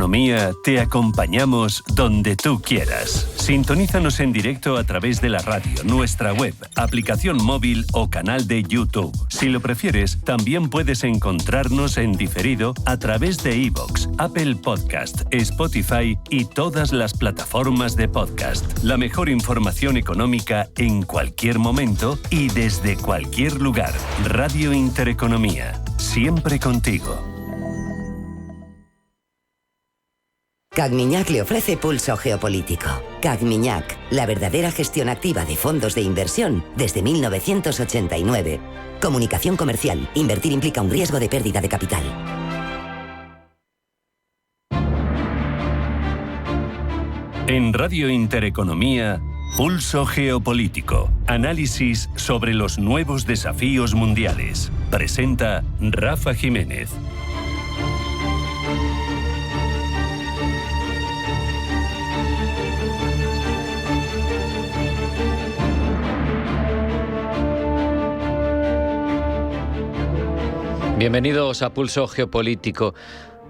Intereconomía te acompañamos donde tú quieras. Sintonízanos en directo a través de la radio, nuestra web, aplicación móvil o canal de YouTube. Si lo prefieres, también puedes encontrarnos en diferido a través de iVoox, Apple Podcast, Spotify y todas las plataformas de podcast. La mejor información económica en cualquier momento y desde cualquier lugar. Radio Intereconomía, siempre contigo. Cagmiñac le ofrece Pulso Geopolítico. Cagmiñac, la verdadera gestión activa de fondos de inversión desde 1989. Comunicación comercial. Invertir implica un riesgo de pérdida de capital. En Radio Intereconomía, Pulso Geopolítico. Análisis sobre los nuevos desafíos mundiales. Presenta Rafa Jiménez. Bienvenidos a Pulso Geopolítico.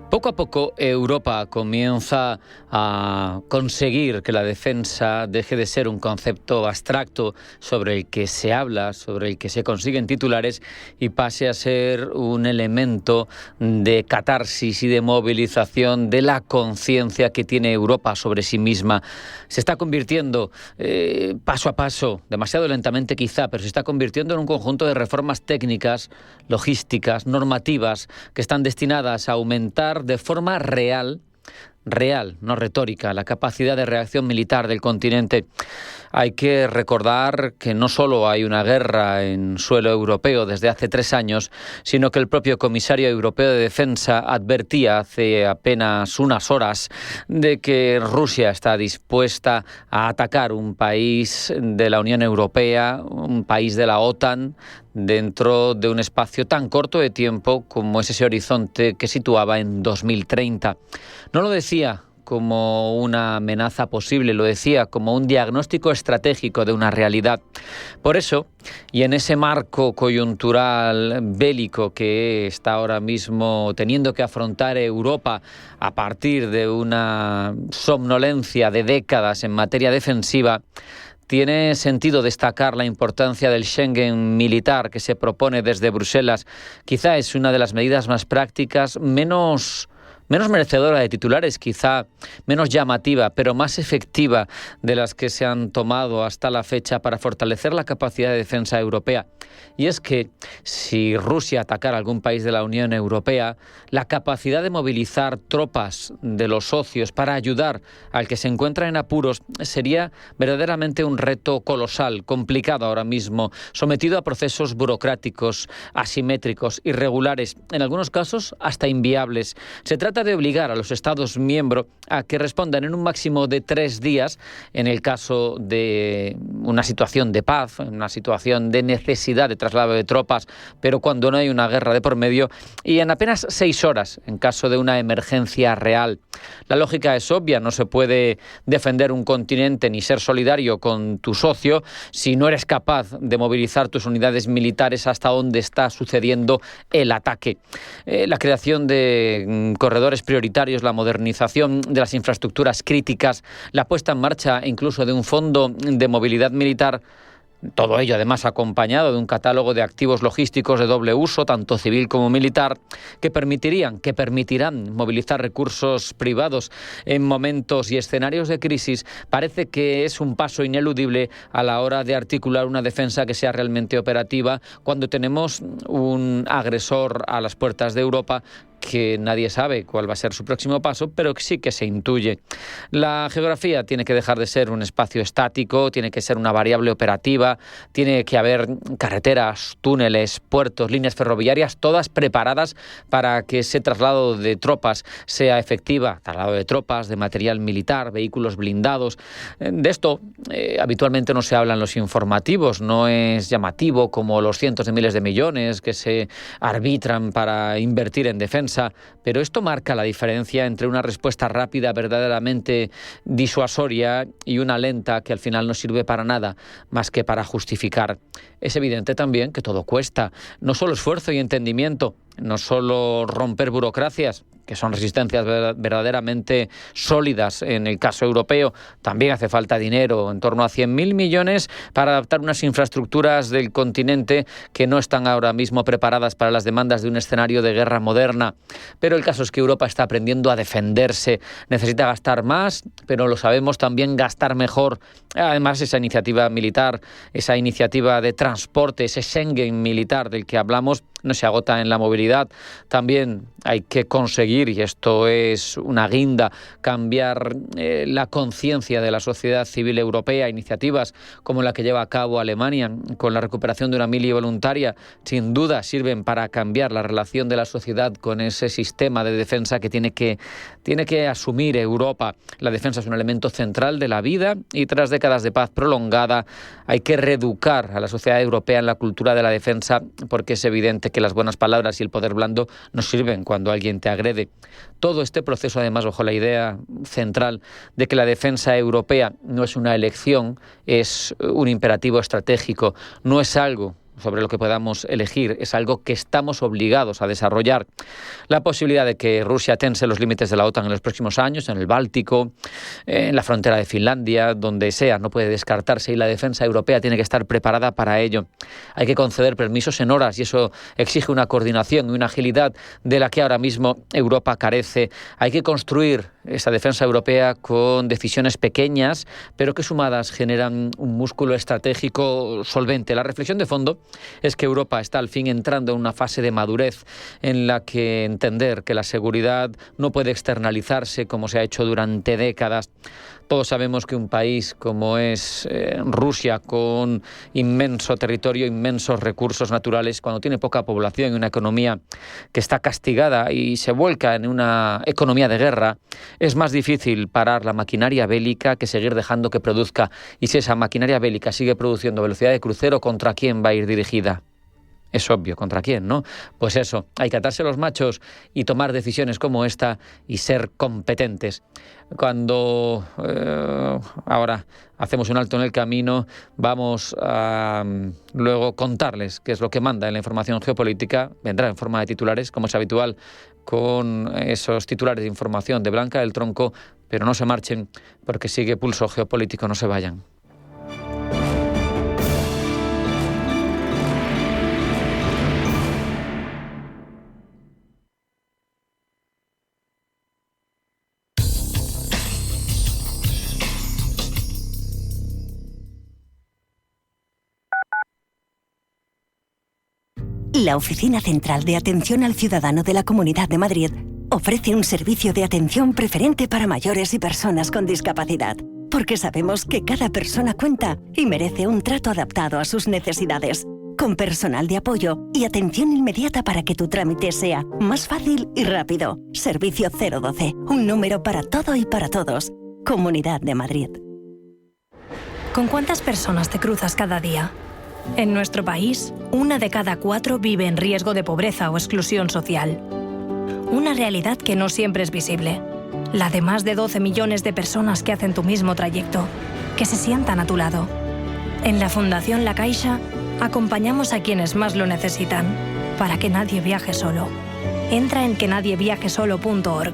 Poco a poco Europa comienza a conseguir que la defensa deje de ser un concepto abstracto sobre el que se habla, sobre el que se consiguen titulares y pase a ser un elemento de catarsis y de movilización de la conciencia que tiene Europa sobre sí misma. Se está convirtiendo paso a paso, demasiado lentamente quizá, pero se está convirtiendo en un conjunto de reformas técnicas, logísticas, normativas que están destinadas a aumentar de forma real, no retórica, la capacidad de reacción militar del continente. Hay que recordar que no solo hay una guerra en suelo europeo desde hace 3 años, sino que el propio comisario europeo de defensa advertía hace apenas unas horas de que Rusia está dispuesta a atacar un país de la Unión Europea, un país de la OTAN, dentro de un espacio tan corto de tiempo como es ese horizonte que situaba en 2030. No lo decía como una amenaza posible, lo decía como un diagnóstico estratégico de una realidad. Por eso, y en ese marco coyuntural bélico que está ahora mismo teniendo que afrontar Europa a partir de una somnolencia de décadas en materia defensiva, tiene sentido destacar la importancia del Schengen militar que se propone desde Bruselas. Quizá es una de las medidas más prácticas, menos merecedora de titulares, quizá menos llamativa, pero más efectiva de las que se han tomado hasta la fecha para fortalecer la capacidad de defensa europea. Y es que si Rusia atacara algún país de la Unión Europea, la capacidad de movilizar tropas de los socios para ayudar al que se encuentra en apuros sería verdaderamente un reto colosal, complicado ahora mismo, sometido a procesos burocráticos, asimétricos, irregulares, en algunos casos hasta inviables. Se trata de obligar a los Estados miembros a que respondan en un máximo de 3 días en el caso de una situación de paz, en una situación de necesidad de traslado de tropas, pero cuando no hay una guerra de por medio, y en apenas 6 horas en caso de una emergencia real. La lógica es obvia, no se puede defender un continente ni ser solidario con tu socio si no eres capaz de movilizar tus unidades militares hasta donde está sucediendo el ataque. La creación de corredores prioritarios, la modernización de las infraestructuras críticas, la puesta en marcha incluso de un fondo de movilidad militar, todo ello además acompañado de un catálogo de activos logísticos de doble uso, tanto civil como militar, que permitirán movilizar recursos privados en momentos y escenarios de crisis, parece que es un paso ineludible a la hora de articular una defensa que sea realmente operativa cuando tenemos un agresor a las puertas de Europa que nadie sabe cuál va a ser su próximo paso, pero que sí que se intuye. La geografía tiene que dejar de ser un espacio estático, tiene que ser una variable operativa, tiene que haber carreteras, túneles, puertos, líneas ferroviarias, todas preparadas para que ese traslado de tropas sea efectiva, traslado de tropas, de material militar, vehículos blindados. De esto habitualmente no se habla en los informativos, no es llamativo como los cientos de miles de millones que se arbitran para invertir en defensa, pero esto marca la diferencia entre una respuesta rápida, verdaderamente disuasoria, y una lenta que al final no sirve para nada más que para justificar. Es evidente también que todo cuesta, no solo esfuerzo y entendimiento, no solo romper burocracias, que son resistencias verdaderamente sólidas en el caso europeo. También hace falta dinero, en torno a 100.000 millones, para adaptar unas infraestructuras del continente que no están ahora mismo preparadas para las demandas de un escenario de guerra moderna. Pero el caso es que Europa está aprendiendo a defenderse. Necesita gastar más, pero lo sabemos también gastar mejor. Además, esa iniciativa militar, esa iniciativa de transporte, ese Schengen militar del que hablamos, no se agota en la movilidad. También hay que conseguir, y esto es una guinda, cambiar la conciencia de la sociedad civil europea. Iniciativas como la que lleva a cabo Alemania con la recuperación de una mili voluntaria, sin duda sirven para cambiar la relación de la sociedad con ese sistema de defensa que tiene que asumir Europa. La defensa es un elemento central de la vida y tras décadas de paz prolongada hay que reeducar a la sociedad europea en la cultura de la defensa, porque es evidente que las buenas palabras y el poder blando no sirven cuando alguien te agrede. Todo este proceso, además, bajo la idea central de que la defensa europea no es una elección, es un imperativo estratégico, no es algo sobre lo que podamos elegir, es algo que estamos obligados a desarrollar. La posibilidad de que Rusia tense los límites de la OTAN en los próximos años, en el Báltico, en la frontera de Finlandia, donde sea, no puede descartarse, y la defensa europea tiene que estar preparada para ello. Hay que conceder permisos en horas y eso exige una coordinación y una agilidad de la que ahora mismo Europa carece. Hay que construir esa defensa europea con decisiones pequeñas, pero que sumadas generan un músculo estratégico solvente. La reflexión de fondo es que Europa está al fin entrando en una fase de madurez en la que entender que la seguridad no puede externalizarse como se ha hecho durante décadas. Todos sabemos que un país como es Rusia, con inmenso territorio, inmensos recursos naturales, cuando tiene poca población y una economía que está castigada y se vuelca en una economía de guerra, es más difícil parar la maquinaria bélica que seguir dejando que produzca. Y si esa maquinaria bélica sigue produciendo velocidad de crucero, ¿contra quién va a ir dirigida? Es obvio, ¿contra quién, no? Pues eso, hay que atarse los machos y tomar decisiones como esta y ser competentes. Cuando ahora hacemos un alto en el camino, vamos a luego contarles qué es lo que manda en la información geopolítica. Vendrá en forma de titulares, como es habitual, con esos titulares de información de Blanca del Tronco, pero no se marchen porque sigue Pulso Geopolítico, no se vayan. La Oficina Central de Atención al Ciudadano de la Comunidad de Madrid ofrece un servicio de atención preferente para mayores y personas con discapacidad, porque sabemos que cada persona cuenta y merece un trato adaptado a sus necesidades, con personal de apoyo y atención inmediata para que tu trámite sea más fácil y rápido. Servicio 012, un número para todo y para todos. Comunidad de Madrid. ¿Con cuántas personas te cruzas cada día? En nuestro país, 1 de cada 4 vive en riesgo de pobreza o exclusión social. Una realidad que no siempre es visible. La de más de 12 millones de personas que hacen tu mismo trayecto, que se sientan a tu lado. En la Fundación La Caixa, acompañamos a quienes más lo necesitan, para que nadie viaje solo. Entra en quenadieviajesolo.org.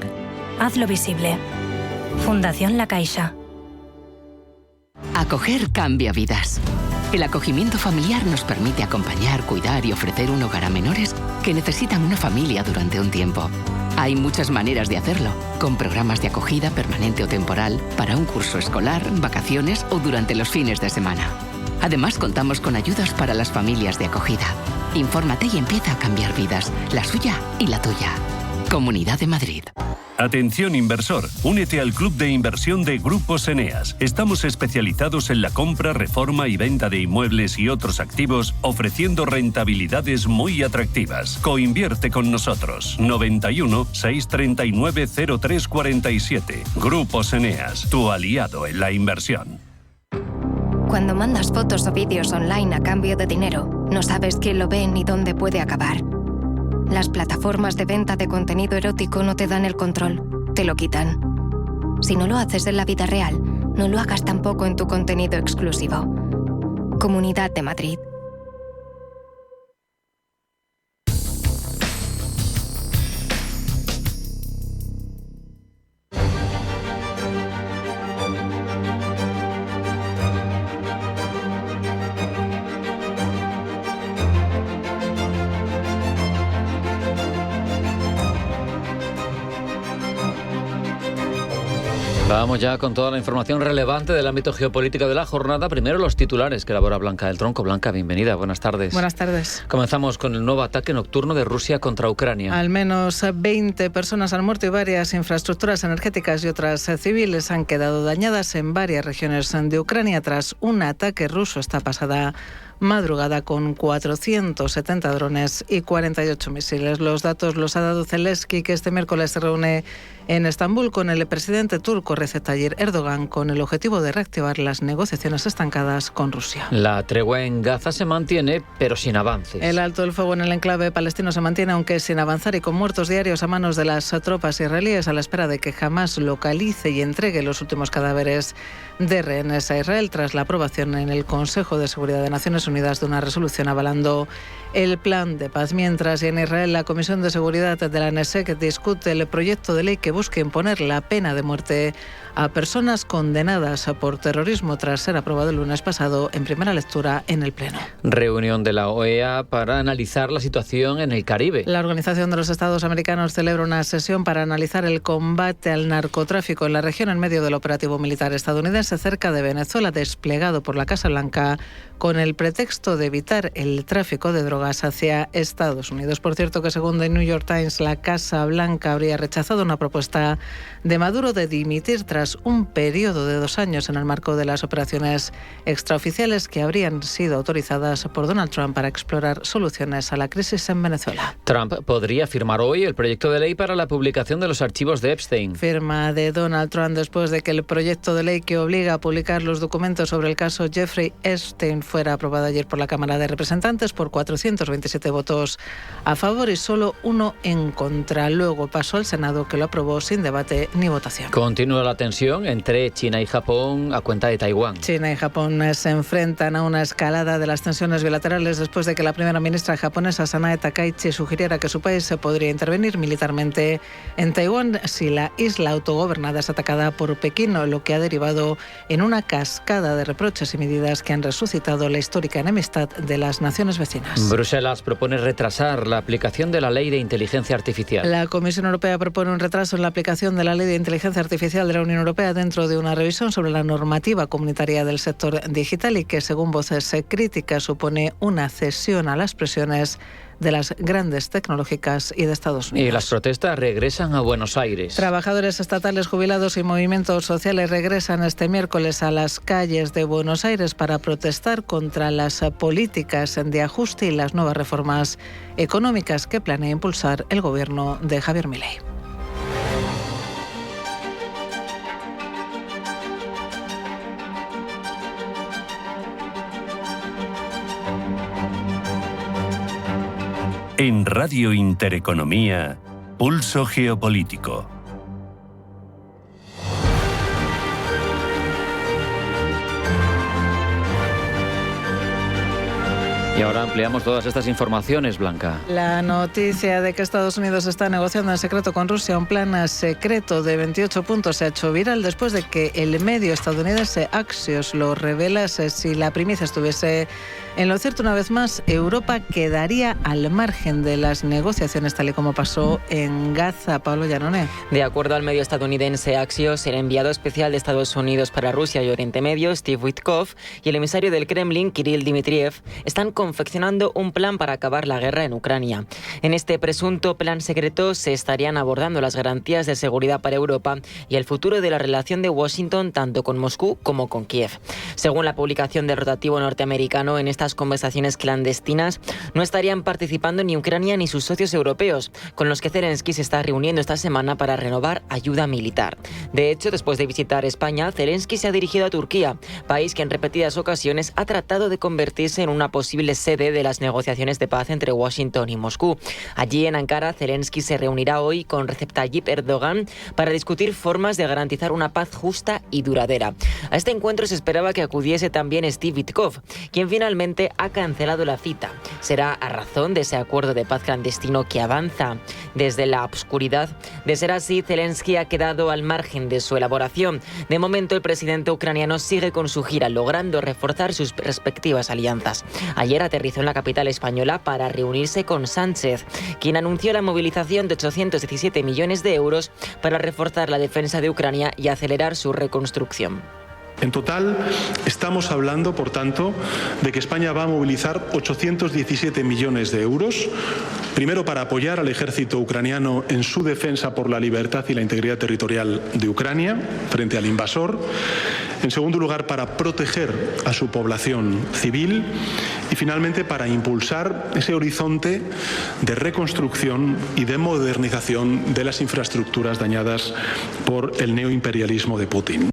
Hazlo visible. Fundación La Caixa. Acoger cambia vidas. El acogimiento familiar nos permite acompañar, cuidar y ofrecer un hogar a menores que necesitan una familia durante un tiempo. Hay muchas maneras de hacerlo, con programas de acogida permanente o temporal, para un curso escolar, vacaciones o durante los fines de semana. Además, contamos con ayudas para las familias de acogida. Infórmate y empieza a cambiar vidas, la suya y la tuya. Comunidad de Madrid. Atención inversor, únete al club de inversión de Grupos Eneas. Estamos especializados en la compra, reforma y venta de inmuebles y otros activos, ofreciendo rentabilidades muy atractivas. Coinvierte con nosotros. 91 639 0347. Grupos Eneas, tu aliado en la inversión. Cuando mandas fotos o vídeos online a cambio de dinero, no sabes quién lo ve ni dónde puede acabar. Las plataformas de venta de contenido erótico no te dan el control, te lo quitan. Si no lo haces en la vida real, no lo hagas tampoco en tu contenido exclusivo. Comunidad de Madrid. Vamos ya con toda la información relevante del ámbito geopolítico de la jornada. Primero los titulares que elabora Blanca del Tronco. Blanca, bienvenida, buenas tardes. Buenas tardes. Comenzamos con el nuevo ataque nocturno de Rusia contra Ucrania. Al menos 20 personas han muerto y varias infraestructuras energéticas y otras civiles han quedado dañadas en varias regiones de Ucrania tras un ataque ruso esta pasada madrugada con 470 drones y 48 misiles. Los datos los ha dado Zelensky, que este miércoles se reúne en Estambul con el presidente turco Recep Tayyip Erdogan con el objetivo de reactivar las negociaciones estancadas con Rusia. La tregua en Gaza se mantiene, pero sin avances. El alto el fuego en el enclave palestino se mantiene, aunque sin avanzar y con muertos diarios a manos de las tropas israelíes, a la espera de que Hamás localice y entregue los últimos cadáveres de rehenes a Israel tras la aprobación en el Consejo de Seguridad de Naciones Unidas de una resolución avalando el plan de paz. Mientras, en Israel, la Comisión de Seguridad de la Knesset discute el proyecto de ley que busca imponer la pena de muerte a personas condenadas por terrorismo tras ser aprobado el lunes pasado en primera lectura en el Pleno. Reunión de la OEA para analizar la situación en el Caribe. La Organización de los Estados Americanos celebra una sesión para analizar el combate al narcotráfico en la región en medio del operativo militar estadounidense cerca de Venezuela desplegado por la Casa Blanca con el pretexto de evitar el tráfico de drogas hacia Estados Unidos. Por cierto, que según The New York Times, la Casa Blanca habría rechazado una propuesta de Maduro de dimitir tras un periodo de 2 años en el marco de las operaciones extraoficiales que habrían sido autorizadas por Donald Trump para explorar soluciones a la crisis en Venezuela. Trump podría firmar hoy el proyecto de ley para la publicación de los archivos de Epstein. Firma de Donald Trump después de que el proyecto de ley que obliga a publicar los documentos sobre el caso Jeffrey Epstein fuera aprobado ayer por la Cámara de Representantes por 427 votos a favor y solo 1 en contra. Luego pasó al Senado, que lo aprobó sin debate ni votación. Continúa la tensión entre China y Japón a cuenta de Taiwán. China y Japón se enfrentan a una escalada de las tensiones bilaterales después de que la primera ministra japonesa Sanae Takaichi sugiriera que su país se podría intervenir militarmente en Taiwán si la isla autogobernada es atacada por Pekín, lo que ha derivado en una cascada de reproches y medidas que han resucitado la histórica enemistad de las naciones vecinas. Bruselas propone retrasar la aplicación de la ley de inteligencia artificial. La Comisión Europea propone un retraso en la aplicación de la ley de inteligencia artificial de la Unión Europea dentro de una revisión sobre la normativa comunitaria del sector digital y que, según voces críticas, supone una cesión a las presiones de las grandes tecnológicas y de Estados Unidos. Y las protestas regresan a Buenos Aires. Trabajadores estatales, jubilados y movimientos sociales regresan este miércoles a las calles de Buenos Aires para protestar contra las políticas de ajuste y las nuevas reformas económicas que planea impulsar el gobierno de Javier Milei. En Radio Intereconomía, Pulso Geopolítico. Y ahora ampliamos todas estas informaciones, Blanca. La noticia de que Estados Unidos está negociando en secreto con Rusia un plan secreto de 28 puntos se ha hecho viral después de que el medio estadounidense Axios lo revelase. Si la primicia estuviese en lo cierto, una vez más, Europa quedaría al margen de las negociaciones, tal y como pasó en Gaza. Pablo Llanoné. De acuerdo al medio estadounidense Axios, el enviado especial de Estados Unidos para Rusia y Oriente Medio, Steve Witkoff, y el emisario del Kremlin, Kirill Dmitriev, están confeccionando un plan para acabar la guerra en Ucrania. En este presunto plan secreto se estarían abordando las garantías de seguridad para Europa y el futuro de la relación de Washington tanto con Moscú como con Kiev. Según la publicación del rotativo norteamericano, en estas conversaciones clandestinas no estarían participando ni Ucrania ni sus socios europeos, con los que Zelensky se está reuniendo esta semana para renovar ayuda militar. De hecho, después de visitar España, Zelensky se ha dirigido a Turquía, país que en repetidas ocasiones ha tratado de convertirse en una posible sede de las negociaciones de paz entre Washington y Moscú. Allí en Ankara, Zelensky se reunirá hoy con Recep Tayyip Erdogan para discutir formas de garantizar una paz justa y duradera. A este encuentro se esperaba que acudiese también Steve Witkoff, quien finalmente ha cancelado la cita. Será a razón de ese acuerdo de paz clandestino que avanza desde la oscuridad. De ser así, Zelensky ha quedado al margen de su elaboración. De momento, el presidente ucraniano sigue con su gira, logrando reforzar sus respectivas alianzas. Ayer ayer aterrizó en la capital española para reunirse con Sánchez, quien anunció la movilización de 817 millones de euros para reforzar la defensa de Ucrania y acelerar su reconstrucción. En total, estamos hablando, por tanto, de que España va a movilizar 817 millones de euros, primero para apoyar al ejército ucraniano en su defensa por la libertad y la integridad territorial de Ucrania frente al invasor, en segundo lugar, para proteger a su población civil y, finalmente, para impulsar ese horizonte de reconstrucción y de modernización de las infraestructuras dañadas por el neoimperialismo de Putin.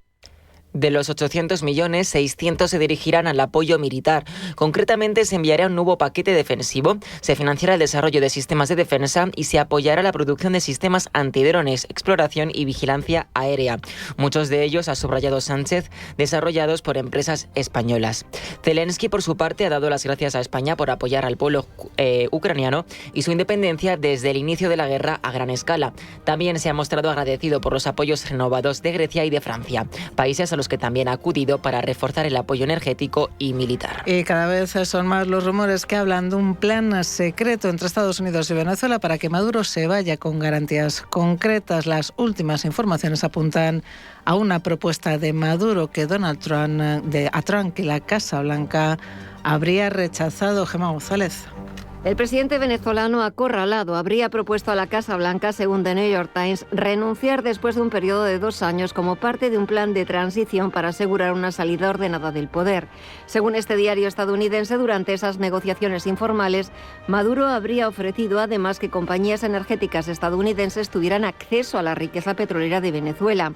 De los 800 millones, 600 se dirigirán al apoyo militar. Concretamente, se enviará un nuevo paquete defensivo, se financiará el desarrollo de sistemas de defensa y se apoyará la producción de sistemas antidrones, exploración y vigilancia aérea. Muchos de ellos, ha subrayado Sánchez, desarrollados por empresas españolas. Zelensky, por su parte, ha dado las gracias a España por apoyar al pueblo ucraniano y su independencia desde el inicio de la guerra a gran escala. También se ha mostrado agradecido por los apoyos renovados de Grecia y de Francia, países a los que también ha acudido para reforzar el apoyo energético y militar. Y cada vez son más los rumores que hablan de un plan secreto entre Estados Unidos y Venezuela para que Maduro se vaya con garantías concretas. Las últimas informaciones apuntan a una propuesta de Maduro que Donald Trump, que la Casa Blanca habría rechazado. Gemma González. El presidente venezolano acorralado habría propuesto a la Casa Blanca, según The New York Times, renunciar después de un periodo de 2 años como parte de un plan de transición para asegurar una salida ordenada del poder. Según este diario estadounidense, durante esas negociaciones informales, Maduro habría ofrecido además que compañías energéticas estadounidenses tuvieran acceso a la riqueza petrolera de Venezuela.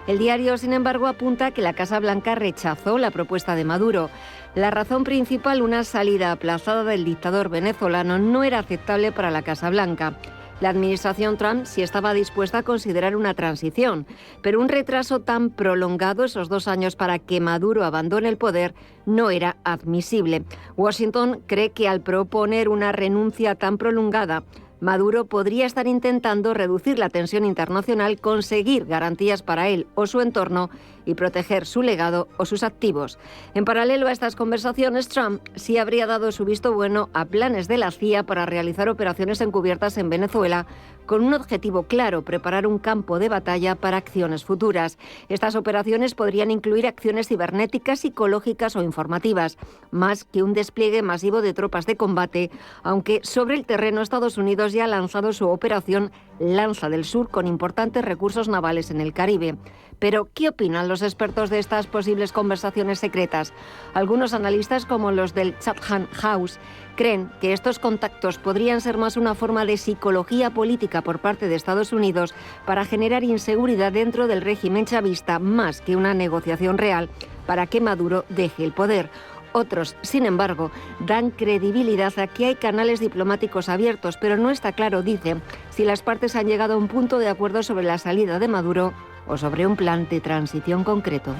El diario, sin embargo, apunta que la Casa Blanca rechazó la propuesta de Maduro. La razón principal, una salida aplazada del dictador venezolano, no era aceptable para la Casa Blanca. La administración Trump sí estaba dispuesta a considerar una transición, pero un retraso tan prolongado, esos 2 años para que Maduro abandone el poder, no era admisible. Washington cree que al proponer una renuncia tan prolongada, Maduro podría estar intentando reducir la tensión internacional, conseguir garantías para él o su entorno y proteger su legado o sus activos. En paralelo a estas conversaciones, Trump sí habría dado su visto bueno a planes de la CIA para realizar operaciones encubiertas en Venezuela con un objetivo claro: preparar un campo de batalla para acciones futuras. Estas operaciones podrían incluir acciones cibernéticas, psicológicas o informativas, más que un despliegue masivo de tropas de combate, aunque sobre el terreno Estados Unidos ya ha lanzado su operación Lanza del Sur con importantes recursos navales en el Caribe. Pero, ¿qué opinan los expertos de estas posibles conversaciones secretas? Algunos analistas, como los del Chatham House, creen que estos contactos podrían ser más una forma de psicología política por parte de Estados Unidos para generar inseguridad dentro del régimen chavista, más que una negociación real para que Maduro deje el poder. Otros, sin embargo, dan credibilidad a que hay canales diplomáticos abiertos, pero no está claro, dicen, si las partes han llegado a un punto de acuerdo sobre la salida de Maduro o sobre un plan de transición concreto.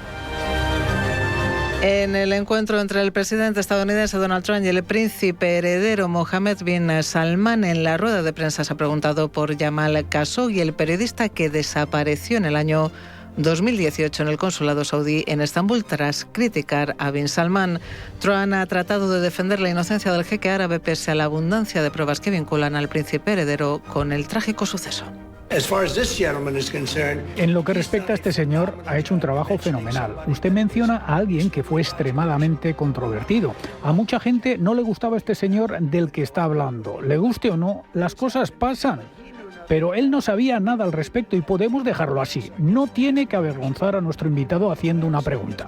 En el encuentro entre el presidente estadounidense Donald Trump y el príncipe heredero Mohammed bin Salman, en la rueda de prensa se ha preguntado por Jamal Khashoggi, el periodista que desapareció en el año 2018 en el consulado saudí en Estambul tras criticar a bin Salman. Trump ha tratado de defender la inocencia del jeque árabe pese a la abundancia de pruebas que vinculan al príncipe heredero con el trágico suceso. En lo que respecta a este señor, ha hecho un trabajo fenomenal. Usted menciona a alguien que fue extremadamente controvertido. A mucha gente no le gustaba este señor del que está hablando. Le guste o no, las cosas pasan. Pero él no sabía nada al respecto y podemos dejarlo así. No tiene que avergonzar a nuestro invitado haciendo una pregunta.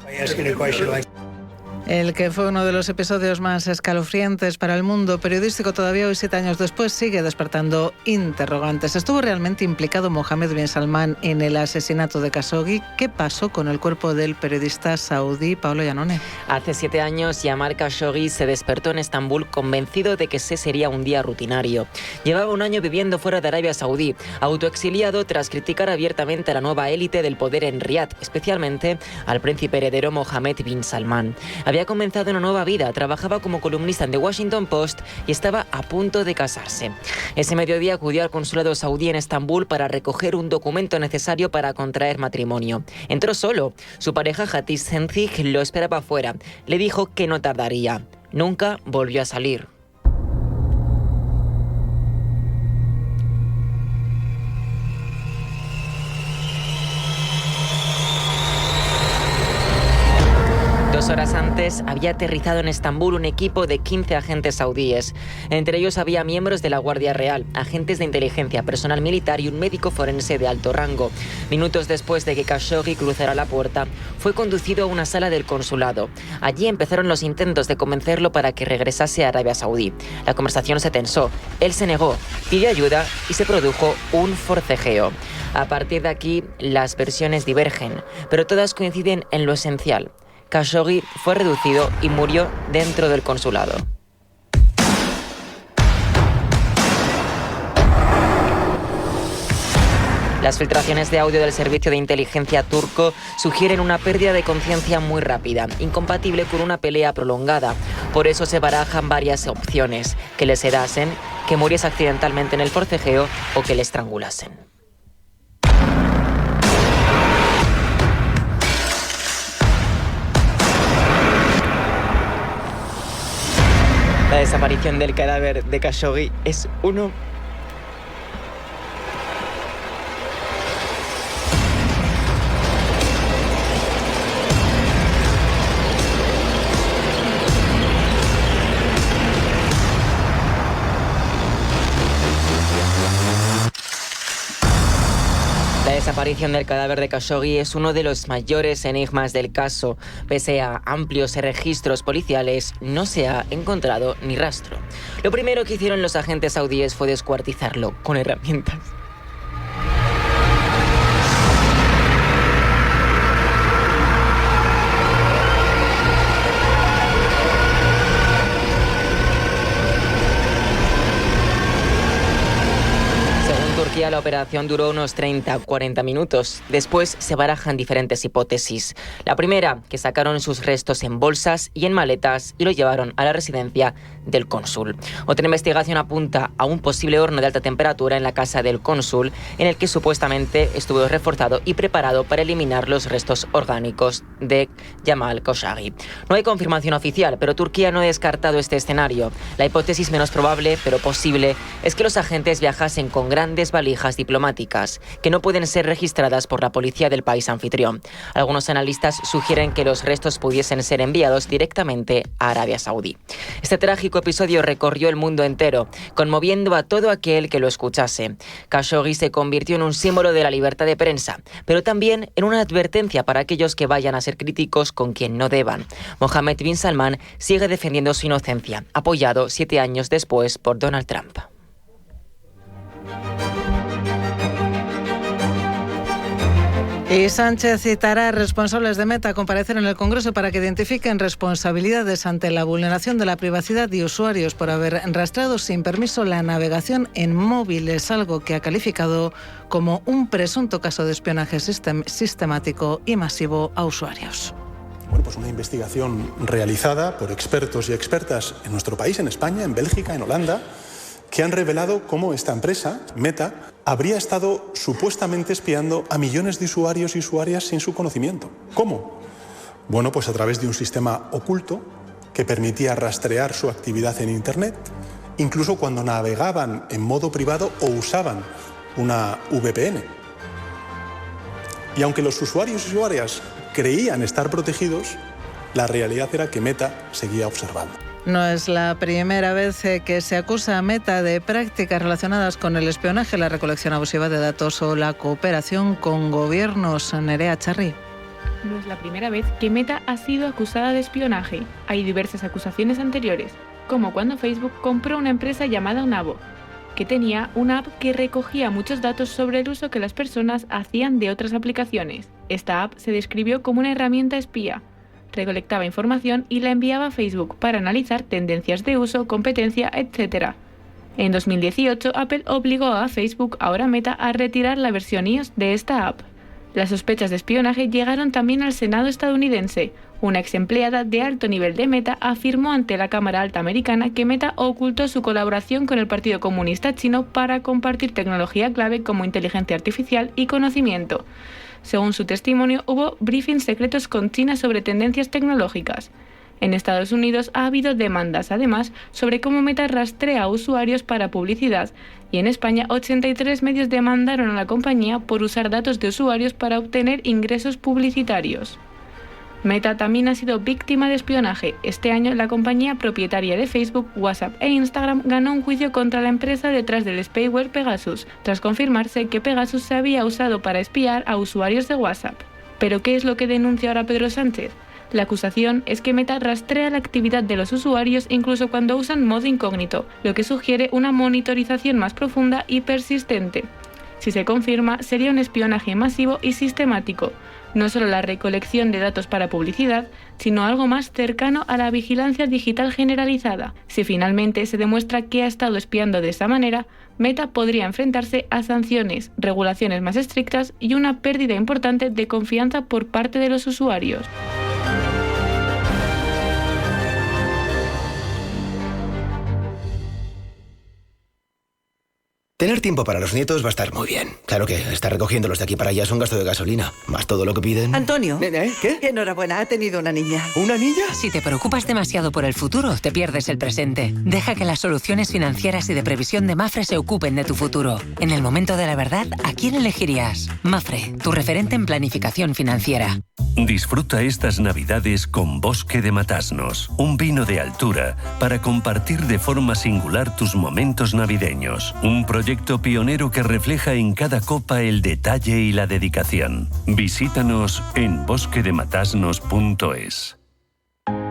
El que fue uno de los episodios más escalofriantes para el mundo periodístico, todavía hoy, 7 años después, sigue despertando interrogantes. ¿Estuvo realmente implicado Mohammed bin Salman en el asesinato de Khashoggi? ¿Qué pasó con el cuerpo del periodista saudí Pablo Iannone? Hace 7 años, Jamal Khashoggi se despertó en Estambul convencido de que ese sería un día rutinario. Llevaba 1 año viviendo fuera de Arabia Saudí, autoexiliado tras criticar abiertamente a la nueva élite del poder en Riad, especialmente al príncipe heredero Mohammed bin Salman. Había comenzado una nueva vida, trabajaba como columnista en The Washington Post y estaba a punto de casarse. Ese mediodía acudió al consulado saudí en Estambul para recoger un documento necesario para contraer matrimonio. Entró solo. Su pareja Hatice Senzik lo esperaba afuera. Le dijo que no tardaría. Nunca volvió a salir. Horas antes había aterrizado en Estambul un equipo de 15 agentes saudíes. Entre ellos había miembros de la Guardia Real, agentes de inteligencia, personal militar y un médico forense de alto rango. Minutos después de que Khashoggi cruzara la puerta, fue conducido a una sala del consulado. Allí empezaron los intentos de convencerlo para que regresase a Arabia Saudí. La conversación se tensó. Él se negó, pidió ayuda y se produjo un forcejeo. A partir de aquí, las versiones divergen, pero todas coinciden en lo esencial. Khashoggi fue reducido y murió dentro del consulado. Las filtraciones de audio del servicio de inteligencia turco sugieren una pérdida de conciencia muy rápida, incompatible con una pelea prolongada. Por eso se barajan varias opciones: que le sedasen, que muriese accidentalmente en el forcejeo o que le estrangulasen. La desaparición del cadáver de Khashoggi es uno La desaparición del cadáver de Khashoggi es uno de los mayores enigmas del caso. Pese a amplios registros policiales, no se ha encontrado ni rastro. Lo primero que hicieron los agentes saudíes fue descuartizarlo con herramientas. La operación duró unos 30-40 minutos. Después se barajan diferentes hipótesis. La primera, que sacaron sus restos en bolsas y en maletas y lo llevaron a la residencia del cónsul. Otra investigación apunta a un posible horno de alta temperatura en la casa del cónsul, en el que supuestamente estuvo reforzado y preparado para eliminar los restos orgánicos de Jamal Khashoggi. No hay confirmación oficial, pero Turquía no ha descartado este escenario. La hipótesis menos probable, pero posible, es que los agentes viajasen con grandes valijas diplomáticas que no pueden ser registradas por la policía del país anfitrión. Algunos analistas sugieren que los restos pudiesen ser enviados directamente a Arabia Saudí. Este trágico episodio recorrió el mundo entero, conmoviendo a todo aquel que lo escuchase. Khashoggi se convirtió en un símbolo de la libertad de prensa, pero también en una advertencia para aquellos que vayan a ser críticos con quien no deban. Mohammed bin Salman sigue defendiendo su inocencia, apoyado 7 años después por Donald Trump. Y Sánchez citará a responsables de Meta a comparecer en el Congreso para que identifiquen responsabilidades ante la vulneración de la privacidad de usuarios por haber rastreado sin permiso la navegación en móviles, algo que ha calificado como un presunto caso de espionaje sistemático y masivo a usuarios. Bueno, pues una investigación realizada por expertos y expertas en nuestro país, en España, en Bélgica, en Holanda, que han revelado cómo esta empresa, Meta, habría estado supuestamente espiando a millones de usuarios y usuarias sin su conocimiento. ¿Cómo? Bueno, pues a través de un sistema oculto que permitía rastrear su actividad en Internet, incluso cuando navegaban en modo privado o usaban una VPN. Y aunque los usuarios y usuarias creían estar protegidos, la realidad era que Meta seguía observando. No es la primera vez que se acusa a Meta de prácticas relacionadas con el espionaje, la recolección abusiva de datos o la cooperación con gobiernos. Nerea Charri. No es la primera vez que Meta ha sido acusada de espionaje. Hay diversas acusaciones anteriores, como cuando Facebook compró una empresa llamada Unabo, que tenía una app que recogía muchos datos sobre el uso que las personas hacían de otras aplicaciones. Esta app se describió como una herramienta espía. Recolectaba información y la enviaba a Facebook para analizar tendencias de uso, competencia, etc. En 2018, Apple obligó a Facebook, ahora Meta, a retirar la versión iOS de esta app. Las sospechas de espionaje llegaron también al Senado estadounidense. Una ex empleada de alto nivel de Meta afirmó ante la Cámara Alta americana que Meta ocultó su colaboración con el Partido Comunista Chino para compartir tecnología clave como inteligencia artificial y conocimiento. Según su testimonio, hubo briefings secretos con China sobre tendencias tecnológicas. En Estados Unidos ha habido demandas, además, sobre cómo Meta rastrea a usuarios para publicidad, y en España 83 medios demandaron a la compañía por usar datos de usuarios para obtener ingresos publicitarios. Meta también ha sido víctima de espionaje. Este año, la compañía propietaria de Facebook, WhatsApp e Instagram ganó un juicio contra la empresa detrás del spyware Pegasus, tras confirmarse que Pegasus se había usado para espiar a usuarios de WhatsApp. ¿Pero qué es lo que denuncia ahora Pedro Sánchez? La acusación es que Meta rastrea la actividad de los usuarios incluso cuando usan modo incógnito, lo que sugiere una monitorización más profunda y persistente. Si se confirma, sería un espionaje masivo y sistemático. No solo la recolección de datos para publicidad, sino algo más cercano a la vigilancia digital generalizada. Si finalmente se demuestra que ha estado espiando de esa manera, Meta podría enfrentarse a sanciones, regulaciones más estrictas y una pérdida importante de confianza por parte de los usuarios. Tener tiempo para los nietos va a estar muy bien. Claro que estar recogiéndolos de aquí para allá es un gasto de gasolina, más todo lo que piden. Antonio. ¿Qué? Enhorabuena, ha tenido una niña. ¿Una niña? Si te preocupas demasiado por el futuro, te pierdes el presente. Deja que las soluciones financieras y de previsión de Mapfre se ocupen de tu futuro. En el momento de la verdad, ¿a quién elegirías? Mapfre, tu referente en planificación financiera. Disfruta estas Navidades con Bosque de Matasnos, un vino de altura para compartir de forma singular tus momentos navideños. Un proyecto pionero que refleja en cada copa el detalle y la dedicación. Visítanos en bosquedematasnos.es.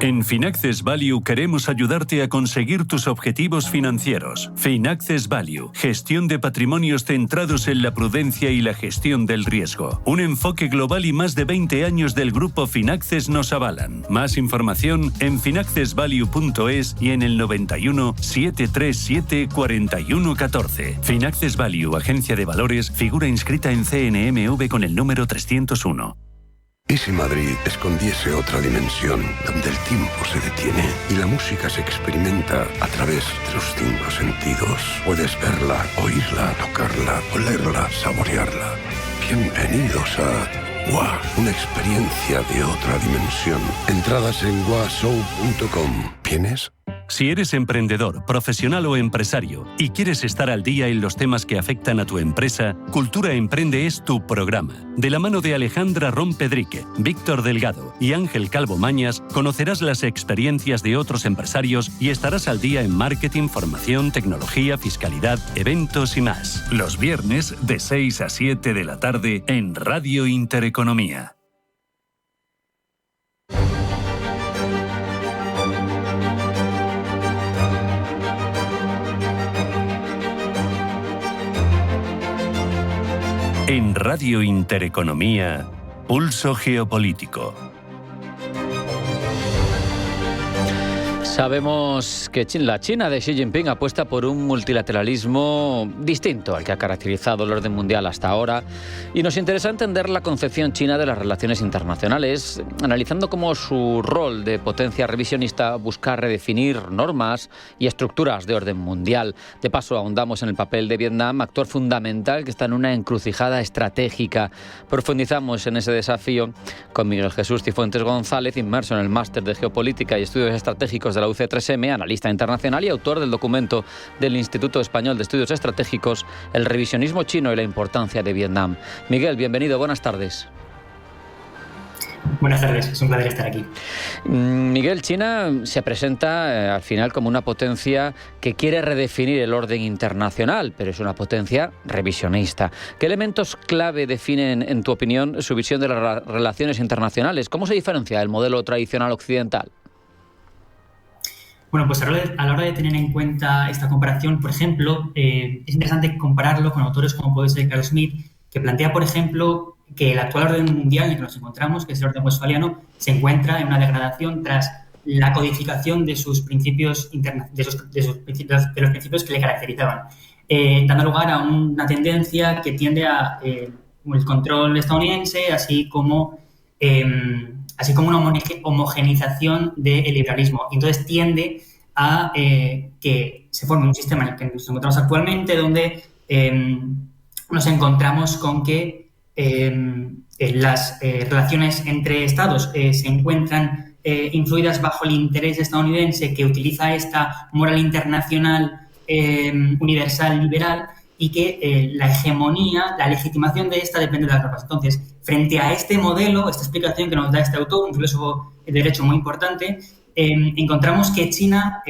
En Finaccess Value queremos ayudarte a conseguir tus objetivos financieros. Finaccess Value, gestión de patrimonios centrados en la prudencia y la gestión del riesgo. Un enfoque global y más de 20 años del grupo Finaccess nos avalan. Más información en finaccessvalue.es y en el 91 737 4114. Finaccess Value, agencia de valores, figura inscrita en CNMV con el número 301. ¿Y si Madrid escondiese otra dimensión donde el tiempo se detiene y la música se experimenta a través de los 5 sentidos? Puedes verla, oírla, tocarla, olerla, saborearla. Bienvenidos a WA, una experiencia de otra dimensión. Entradas en washow.com. ¿Vienes? Si eres emprendedor, profesional o empresario y quieres estar al día en los temas que afectan a tu empresa, Cultura Emprende es tu programa. De la mano de Alejandra Rompedrique, Víctor Delgado y Ángel Calvo Mañas, conocerás las experiencias de otros empresarios y estarás al día en marketing, formación, tecnología, fiscalidad, eventos y más. Los viernes de 6 a 7 de la tarde en Radio Intereconomía. En Radio Intereconomía, Pulso Geopolítico. Sabemos que la China de Xi Jinping apuesta por un multilateralismo distinto al que ha caracterizado el orden mundial hasta ahora, y nos interesa entender la concepción china de las relaciones internacionales, analizando cómo su rol de potencia revisionista busca redefinir normas y estructuras de orden mundial. De paso, ahondamos en el papel de Vietnam, actor fundamental que está en una encrucijada estratégica. Profundizamos en ese desafío con Miguel Jesús Cifuentes González, inmerso en el Máster de Geopolítica y Estudios Estratégicos de la UC3M, analista internacional y autor del documento del Instituto Español de Estudios Estratégicos, El revisionismo chino y la importancia de Vietnam. Miguel, bienvenido, buenas tardes. Buenas tardes, es un placer estar aquí. Miguel, China se presenta al final como una potencia que quiere redefinir el orden internacional, pero es una potencia revisionista. ¿Qué elementos clave definen, en tu opinión, su visión de las relaciones internacionales? ¿Cómo se diferencia del modelo tradicional occidental? Bueno, pues a la hora de tener en cuenta esta comparación, por ejemplo, es interesante compararlo con autores como puede ser Carl Schmitt, que plantea, por ejemplo, que el actual orden mundial en el que nos encontramos, que es el orden westfaliano, se encuentra en una degradación tras la codificación de sus principios de los principios que le caracterizaban, dando lugar a una tendencia que tiende a el control estadounidense, así como una homogeneización del liberalismo. Entonces tiende a que se forme un sistema en el que nos encontramos actualmente, donde nos encontramos con que las relaciones entre estados se encuentran influidas bajo el interés estadounidense, que utiliza esta moral internacional universal liberal, y que la hegemonía, la legitimación de esta depende de las normas. Entonces, frente a este modelo, esta explicación que nos da este autor, un filósofo de derecho muy importante, encontramos que China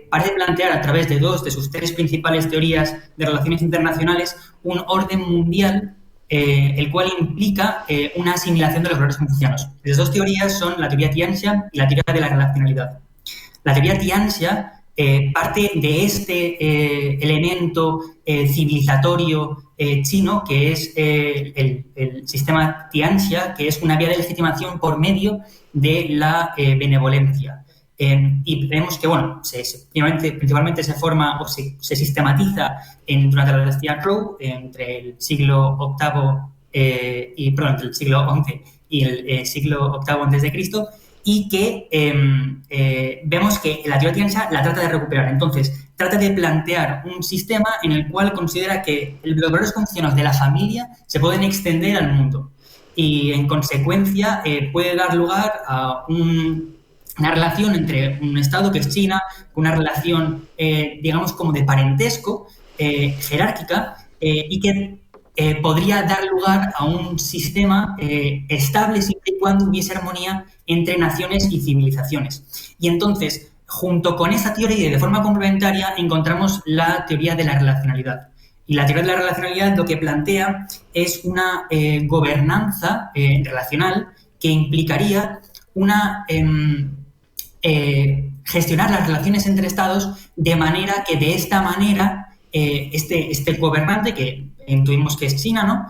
parece plantear a través de dos de sus tres principales teorías de relaciones internacionales un orden mundial, el cual implica una asimilación de los valores confucianos. Las dos teorías son la teoría Tianxia y la teoría de la relacionalidad. La teoría Tianxia parte de este elemento civilizatorio chino, que es el sistema Tianxia, que es una vía de legitimación por medio de la benevolencia. Y vemos que, bueno, principalmente se forma o se sistematiza durante la dinastía Zhou, entre el siglo VIII entre el siglo XI y el siglo VIII antes de Cristo, y que vemos que la teoría Tianxia la trata de recuperar. Entonces, trata de plantear un sistema en el cual considera que los valores confucianos de la familia se pueden extender al mundo y, en consecuencia, puede dar lugar a una relación entre un Estado, que es China, una relación, digamos, como de parentesco, jerárquica, y que podría dar lugar a un sistema estable siempre y cuando hubiese armonía entre naciones y civilizaciones. Y entonces, junto con esa teoría y de forma complementaria, encontramos la teoría de la relacionalidad. Y la teoría de la relacionalidad lo que plantea es una gobernanza relacional que implicaría gestionar las relaciones entre estados de manera que, de esta manera, este gobernante, que intuimos que es China, ¿no?,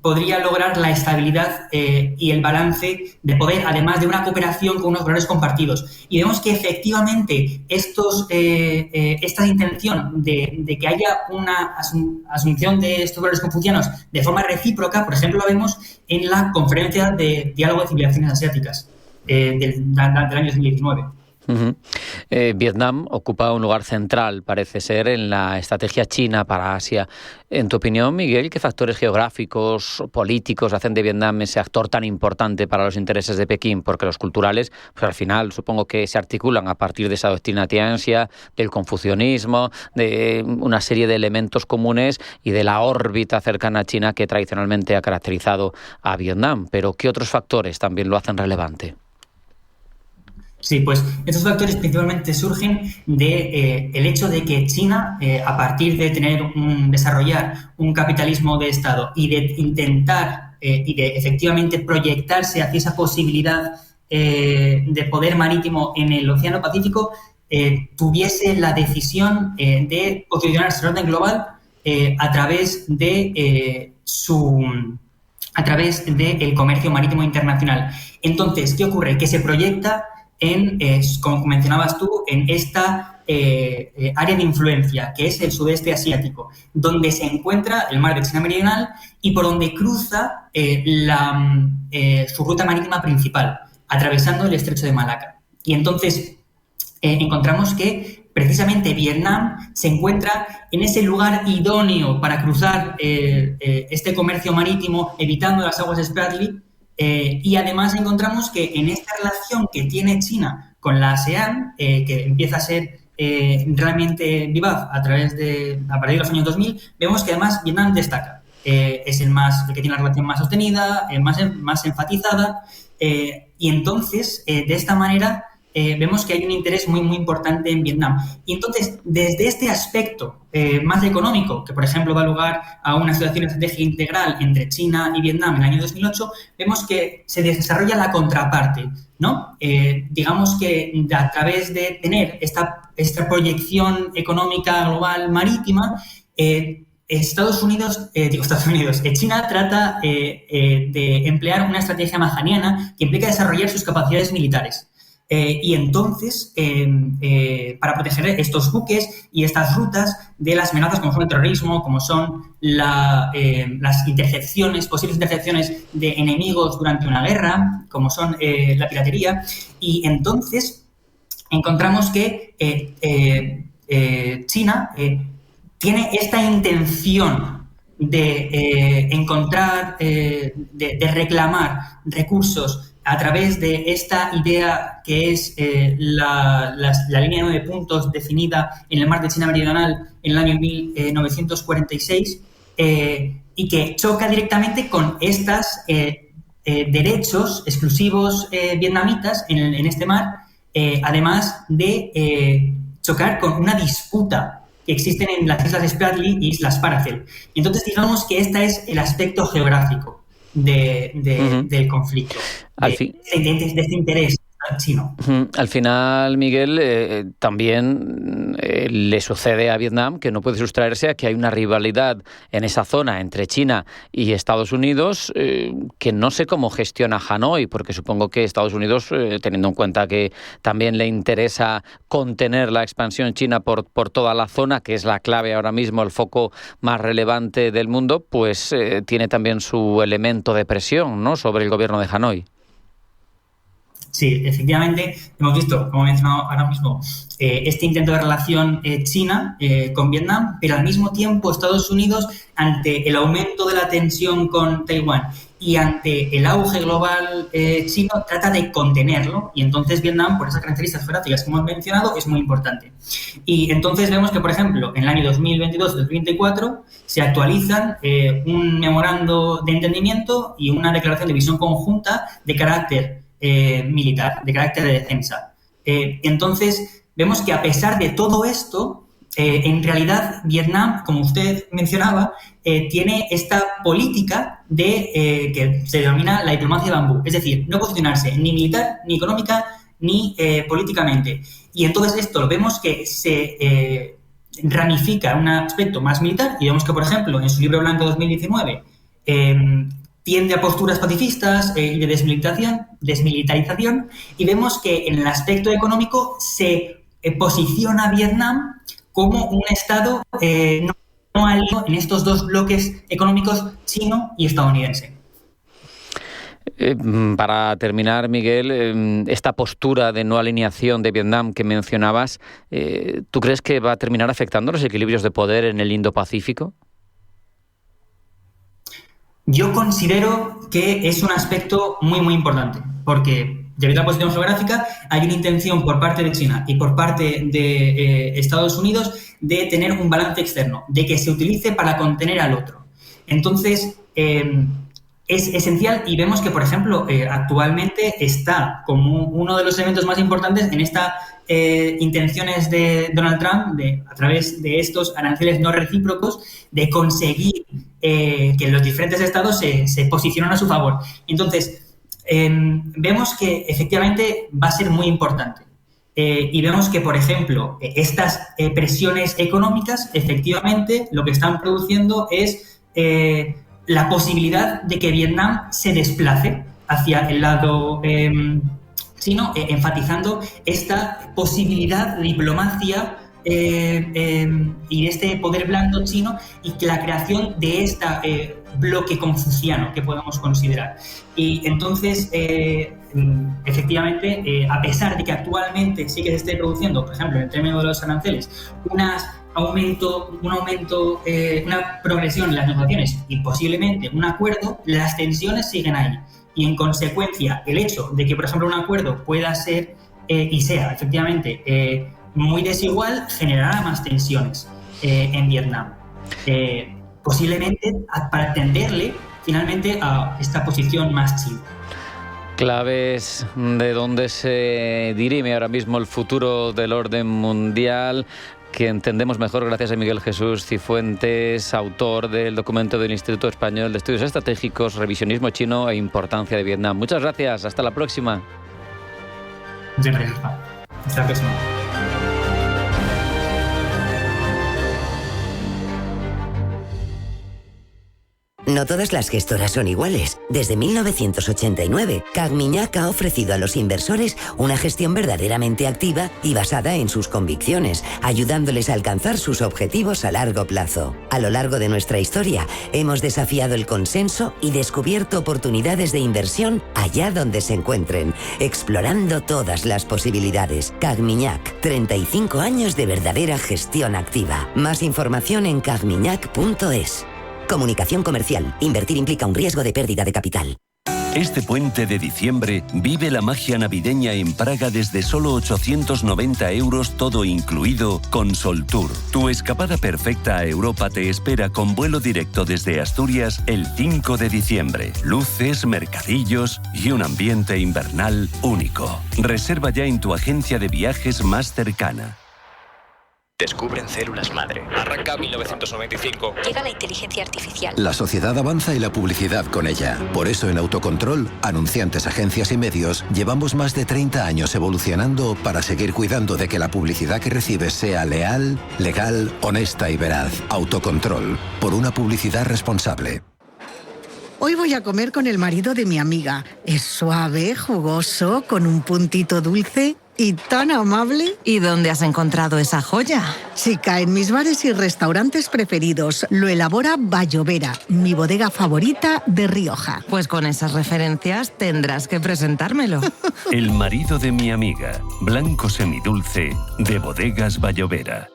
podría lograr la estabilidad y el balance de poder, además de una cooperación con unos valores compartidos. Y vemos que efectivamente esta intención de que haya una asunción de estos valores confucianos de forma recíproca, por ejemplo, lo vemos en la Conferencia de Diálogo de Civilizaciones Asiáticas del año 2019. Vietnam ocupa un lugar central, parece ser, en la estrategia china para Asia. En tu opinión, Miguel, ¿qué factores geográficos o políticos hacen de Vietnam ese actor tan importante para los intereses de Pekín? Porque los culturales, pues al final, supongo que se articulan a partir de esa doctrina Tianxia, del confucianismo, de una serie de elementos comunes y de la órbita cercana a China que tradicionalmente ha caracterizado a Vietnam. Pero ¿qué otros factores también lo hacen relevante? Sí, pues estos factores principalmente surgen de el hecho de que China, a partir de desarrollar un capitalismo de Estado y de intentar y de efectivamente proyectarse hacia esa posibilidad de poder marítimo en el Océano Pacífico, tuviese la decisión de posicionarse en orden global a través del comercio marítimo internacional. Entonces, ¿qué ocurre? Que se proyecta como mencionabas tú, en esta área de influencia, que es el sudeste asiático, donde se encuentra el mar de China Meridional y por donde cruza su ruta marítima principal, atravesando el estrecho de Malaca. Y entonces encontramos que precisamente Vietnam se encuentra en ese lugar idóneo para cruzar este comercio marítimo, evitando las aguas de Spratly. Y además encontramos que en esta relación que tiene China con la ASEAN, que empieza a ser realmente vivaz a partir de los años 2000, vemos que además Vietnam destaca. Es el que tiene la relación más sostenida, más enfatizada, y entonces, de esta manera, vemos que hay un interés muy, muy importante en Vietnam. Y entonces, desde este aspecto más económico, que por ejemplo da lugar a una situación estratégica integral entre China y Vietnam en el año 2008, vemos que se desarrolla la contraparte, ¿no? Digamos que a través de tener esta proyección económica global marítima, China trata de emplear una estrategia mahaniana que implica desarrollar sus capacidades militares. Y entonces, para proteger estos buques y estas rutas de las amenazas como son el terrorismo, como son las posibles intercepciones de enemigos durante una guerra, como son la piratería, y entonces encontramos que China tiene esta intención de encontrar, de reclamar recursos a través de esta idea que es la línea de 9 puntos definida en el Mar de China Meridional en el año 1946 y que choca directamente con estos derechos exclusivos vietnamitas en este mar, además de chocar con una disputa que existen en las islas Spratly y islas Paracel. Entonces, digamos que este es el aspecto geográfico del conflicto, de este interés chino. Al final, Miguel, también le sucede a Vietnam que no puede sustraerse a que hay una rivalidad en esa zona entre China y Estados Unidos que no sé cómo gestiona Hanoi, porque supongo que Estados Unidos, teniendo en cuenta que también le interesa contener la expansión china por toda la zona, que es la clave ahora mismo, el foco más relevante del mundo, pues tiene también su elemento de presión, ¿no?, sobre el gobierno de Hanoi. Sí, efectivamente, hemos visto, como he mencionado ahora mismo, este intento de relación China con Vietnam, pero al mismo tiempo Estados Unidos, ante el aumento de la tensión con Taiwán y ante el auge global chino, trata de contenerlo, y entonces Vietnam, por esas características geográficas que hemos mencionado, es muy importante. Y entonces vemos que, por ejemplo, en el año 2022-2024 se actualizan un memorando de entendimiento y una declaración de visión conjunta de carácter militar, de carácter de defensa. Entonces, vemos que a pesar de todo esto, en realidad Vietnam, como usted mencionaba, tiene esta política que se denomina la diplomacia de bambú, es decir, no posicionarse ni militar, ni económica, ni políticamente. Y entonces esto lo vemos que se ramifica en un aspecto más militar, y vemos que, por ejemplo, en su libro blanco 2019, tiende a posturas pacifistas y de desmilitarización, y vemos que en el aspecto económico se posiciona a Vietnam como un Estado no aliado en estos dos bloques económicos, chino y estadounidense. Para terminar, Miguel, esta postura de no alineación de Vietnam que mencionabas, ¿tú crees que va a terminar afectando los equilibrios de poder en el Indo-Pacífico? Yo considero que es un aspecto muy, muy importante, porque debido a la posición geográfica hay una intención por parte de China y por parte de Estados Unidos de tener un balance externo, de que se utilice para contener al otro. Entonces, es esencial, y vemos que, por ejemplo, actualmente está como uno de los elementos más importantes en estas intenciones de Donald Trump, a través de estos aranceles no recíprocos, de conseguir que los diferentes estados se posicionen a su favor. Entonces, vemos que efectivamente va a ser muy importante. Y vemos que, por ejemplo, estas presiones económicas, efectivamente, lo que están produciendo es la posibilidad de que Vietnam se desplace hacia el lado chino, enfatizando esta posibilidad de diplomacia y de este poder blando chino, y que la creación de este bloque confuciano que podemos considerar. Y entonces, efectivamente, a pesar de que actualmente sí que se esté produciendo, por ejemplo, en el término de los aranceles, una progresión en las negociaciones y posiblemente un acuerdo, las tensiones siguen ahí. Y en consecuencia, el hecho de que, por ejemplo, un acuerdo pueda ser y sea efectivamente muy desigual, generará más tensiones en Vietnam. Posiblemente para tenderle finalmente a esta posición más china. Claves de dónde se dirime ahora mismo el futuro del orden mundial, que entendemos mejor gracias a Miguel Jesús Cifuentes, autor del documento del Instituto Español de Estudios Estratégicos, Revisionismo Chino e Importancia de Vietnam. Muchas gracias, hasta la próxima. Muchas gracias. Hasta la próxima. No todas las gestoras son iguales. Desde 1989, Cagmiñac ha ofrecido a los inversores una gestión verdaderamente activa y basada en sus convicciones, ayudándoles a alcanzar sus objetivos a largo plazo. A lo largo de nuestra historia, hemos desafiado el consenso y descubierto oportunidades de inversión allá donde se encuentren, explorando todas las posibilidades. Cagmiñac, 35 años de verdadera gestión activa. Más información en cagmiñac.es. Comunicación comercial. Invertir implica un riesgo de pérdida de capital. Este puente de diciembre vive la magia navideña en Praga desde solo 890 € todo incluido con Soltour. Tu escapada perfecta a Europa te espera con vuelo directo desde Asturias el 5 de diciembre. Luces, mercadillos y un ambiente invernal único. Reserva ya en tu agencia de viajes más cercana. Descubren células madre. Arranca 1995. Llega la inteligencia artificial. La sociedad avanza y la publicidad con ella. Por eso en Autocontrol, anunciantes, agencias y medios, llevamos más de 30 años evolucionando para seguir cuidando de que la publicidad que recibes sea leal, legal, honesta y veraz. Autocontrol. Por una publicidad responsable. Hoy voy a comer con el marido de mi amiga. Es suave, jugoso, con un puntito dulce y tan amable. ¿Y dónde has encontrado esa joya? Chica, en mis bares y restaurantes preferidos. Lo elabora Bayovera, mi bodega favorita de Rioja. Pues con esas referencias tendrás que presentármelo. El marido de mi amiga, blanco semidulce de Bodegas Bayovera.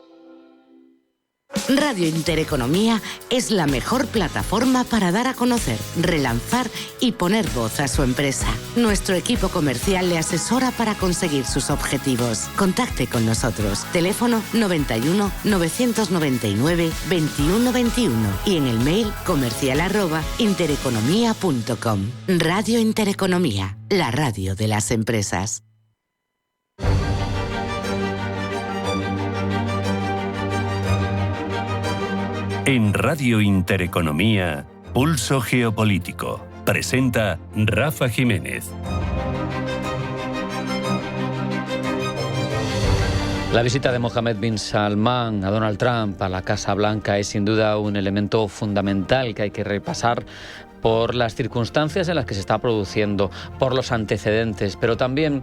Radio Intereconomía es la mejor plataforma para dar a conocer, relanzar y poner voz a su empresa. Nuestro equipo comercial le asesora para conseguir sus objetivos. Contacte con nosotros. Teléfono 91 999 21 21 y en el mail comercial@intereconomia.com. Radio Intereconomía, la radio de las empresas. En Radio Intereconomía, Pulso Geopolítico. Presenta Rafa Jiménez. La visita de Mohammed bin Salman a Donald Trump a la Casa Blanca es sin duda un elemento fundamental que hay que repasar por las circunstancias en las que se está produciendo, por los antecedentes, pero también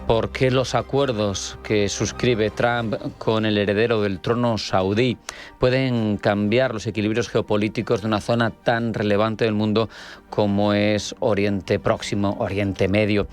porque los acuerdos que suscribe Trump con el heredero del trono saudí pueden cambiar los equilibrios geopolíticos de una zona tan relevante del mundo como es Oriente Próximo, Oriente Medio.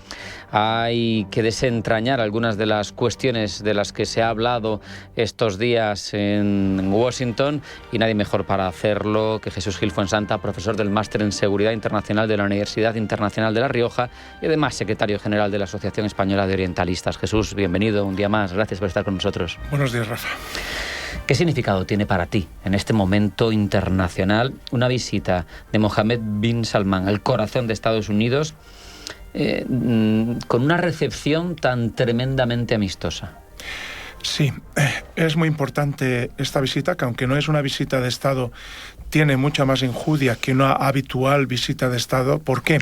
Hay que desentrañar algunas de las cuestiones de las que se ha hablado estos días en Washington y nadie mejor para hacerlo que Jesús Gil Fuensanta, profesor del Máster en Seguridad Internacional de la Universidad Internacional de La Rioja y además secretario general de la Asociación Española de Orientalistas. Jesús, bienvenido un día más. Gracias por estar con nosotros. Buenos días, Rafa. ¿Qué significado tiene para ti, en este momento internacional, una visita de Mohammed bin Salman al corazón de Estados Unidos con una recepción tan tremendamente amistosa? Sí, es muy importante esta visita, que aunque no es una visita de Estado, tiene mucha más enjundia que una habitual visita de Estado. ¿Por qué?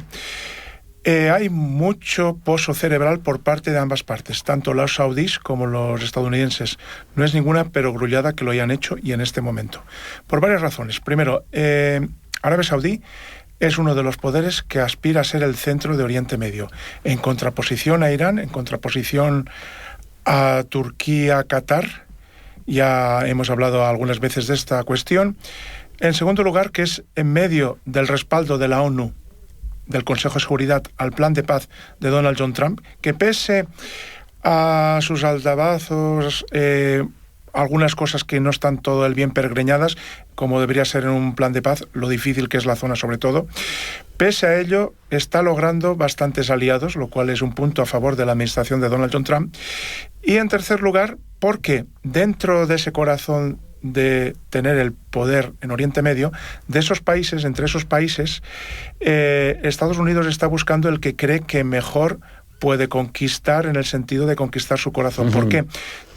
Hay mucho pozo cerebral por parte de ambas partes, tanto los saudíes como los estadounidenses. No es ninguna perogrullada que lo hayan hecho y en este momento. Por varias razones. Primero, Arabia Saudí es uno de los poderes que aspira a ser el centro de Oriente Medio, en contraposición a Irán, en contraposición a Turquía, Qatar. Ya hemos hablado algunas veces de esta cuestión. En segundo lugar, que es en medio del respaldo de la ONU, del Consejo de Seguridad, al plan de paz de Donald John Trump, que pese a sus altavazos, algunas cosas que no están todo el bien pergreñadas, como debería ser en un plan de paz, lo difícil que es la zona sobre todo, pese a ello está logrando bastantes aliados, lo cual es un punto a favor de la administración de Donald John Trump. Y en tercer lugar, porque dentro de ese corazón de tener el poder en Oriente Medio, de esos países, entre esos países, Estados Unidos está buscando el que cree que mejor puede conquistar, en el sentido de conquistar su corazón. Uh-huh. ¿Por qué?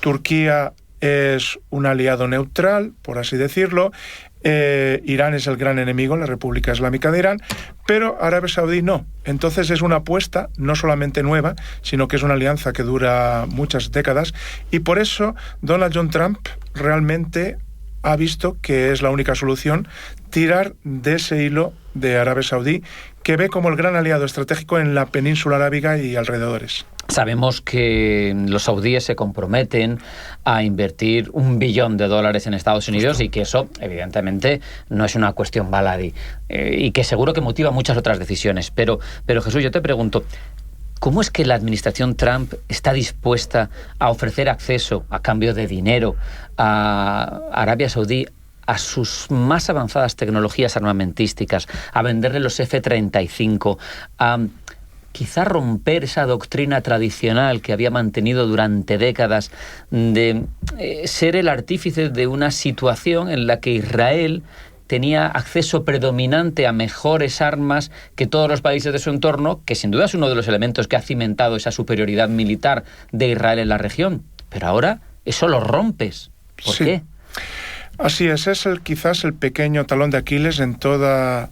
Turquía es un aliado neutral, por así decirlo. Irán es el gran enemigo, la República Islámica de Irán, pero Arabia Saudí no. Entonces es una apuesta no solamente nueva, sino que es una alianza que dura muchas décadas, y por eso Donald John Trump realmente ha visto que es la única solución tirar de ese hilo de Arabia Saudí, que ve como el gran aliado estratégico en la península arábiga y alrededores. Sabemos que los saudíes se comprometen a invertir $1 billón en Estados Unidos. Justo. Y que eso, evidentemente, no es una cuestión baladí y que seguro que motiva muchas otras decisiones. Pero Jesús, yo te pregunto, ¿cómo es que la administración Trump está dispuesta a ofrecer acceso a cambio de dinero a Arabia Saudí a sus más avanzadas tecnologías armamentísticas, a venderle los F-35, a quizá romper esa doctrina tradicional que había mantenido durante décadas de ser el artífice de una situación en la que Israel tenía acceso predominante a mejores armas que todos los países de su entorno, que sin duda es uno de los elementos que ha cimentado esa superioridad militar de Israel en la región. Pero ahora eso lo rompes. ¿Por qué? Así es quizás el pequeño talón de Aquiles en toda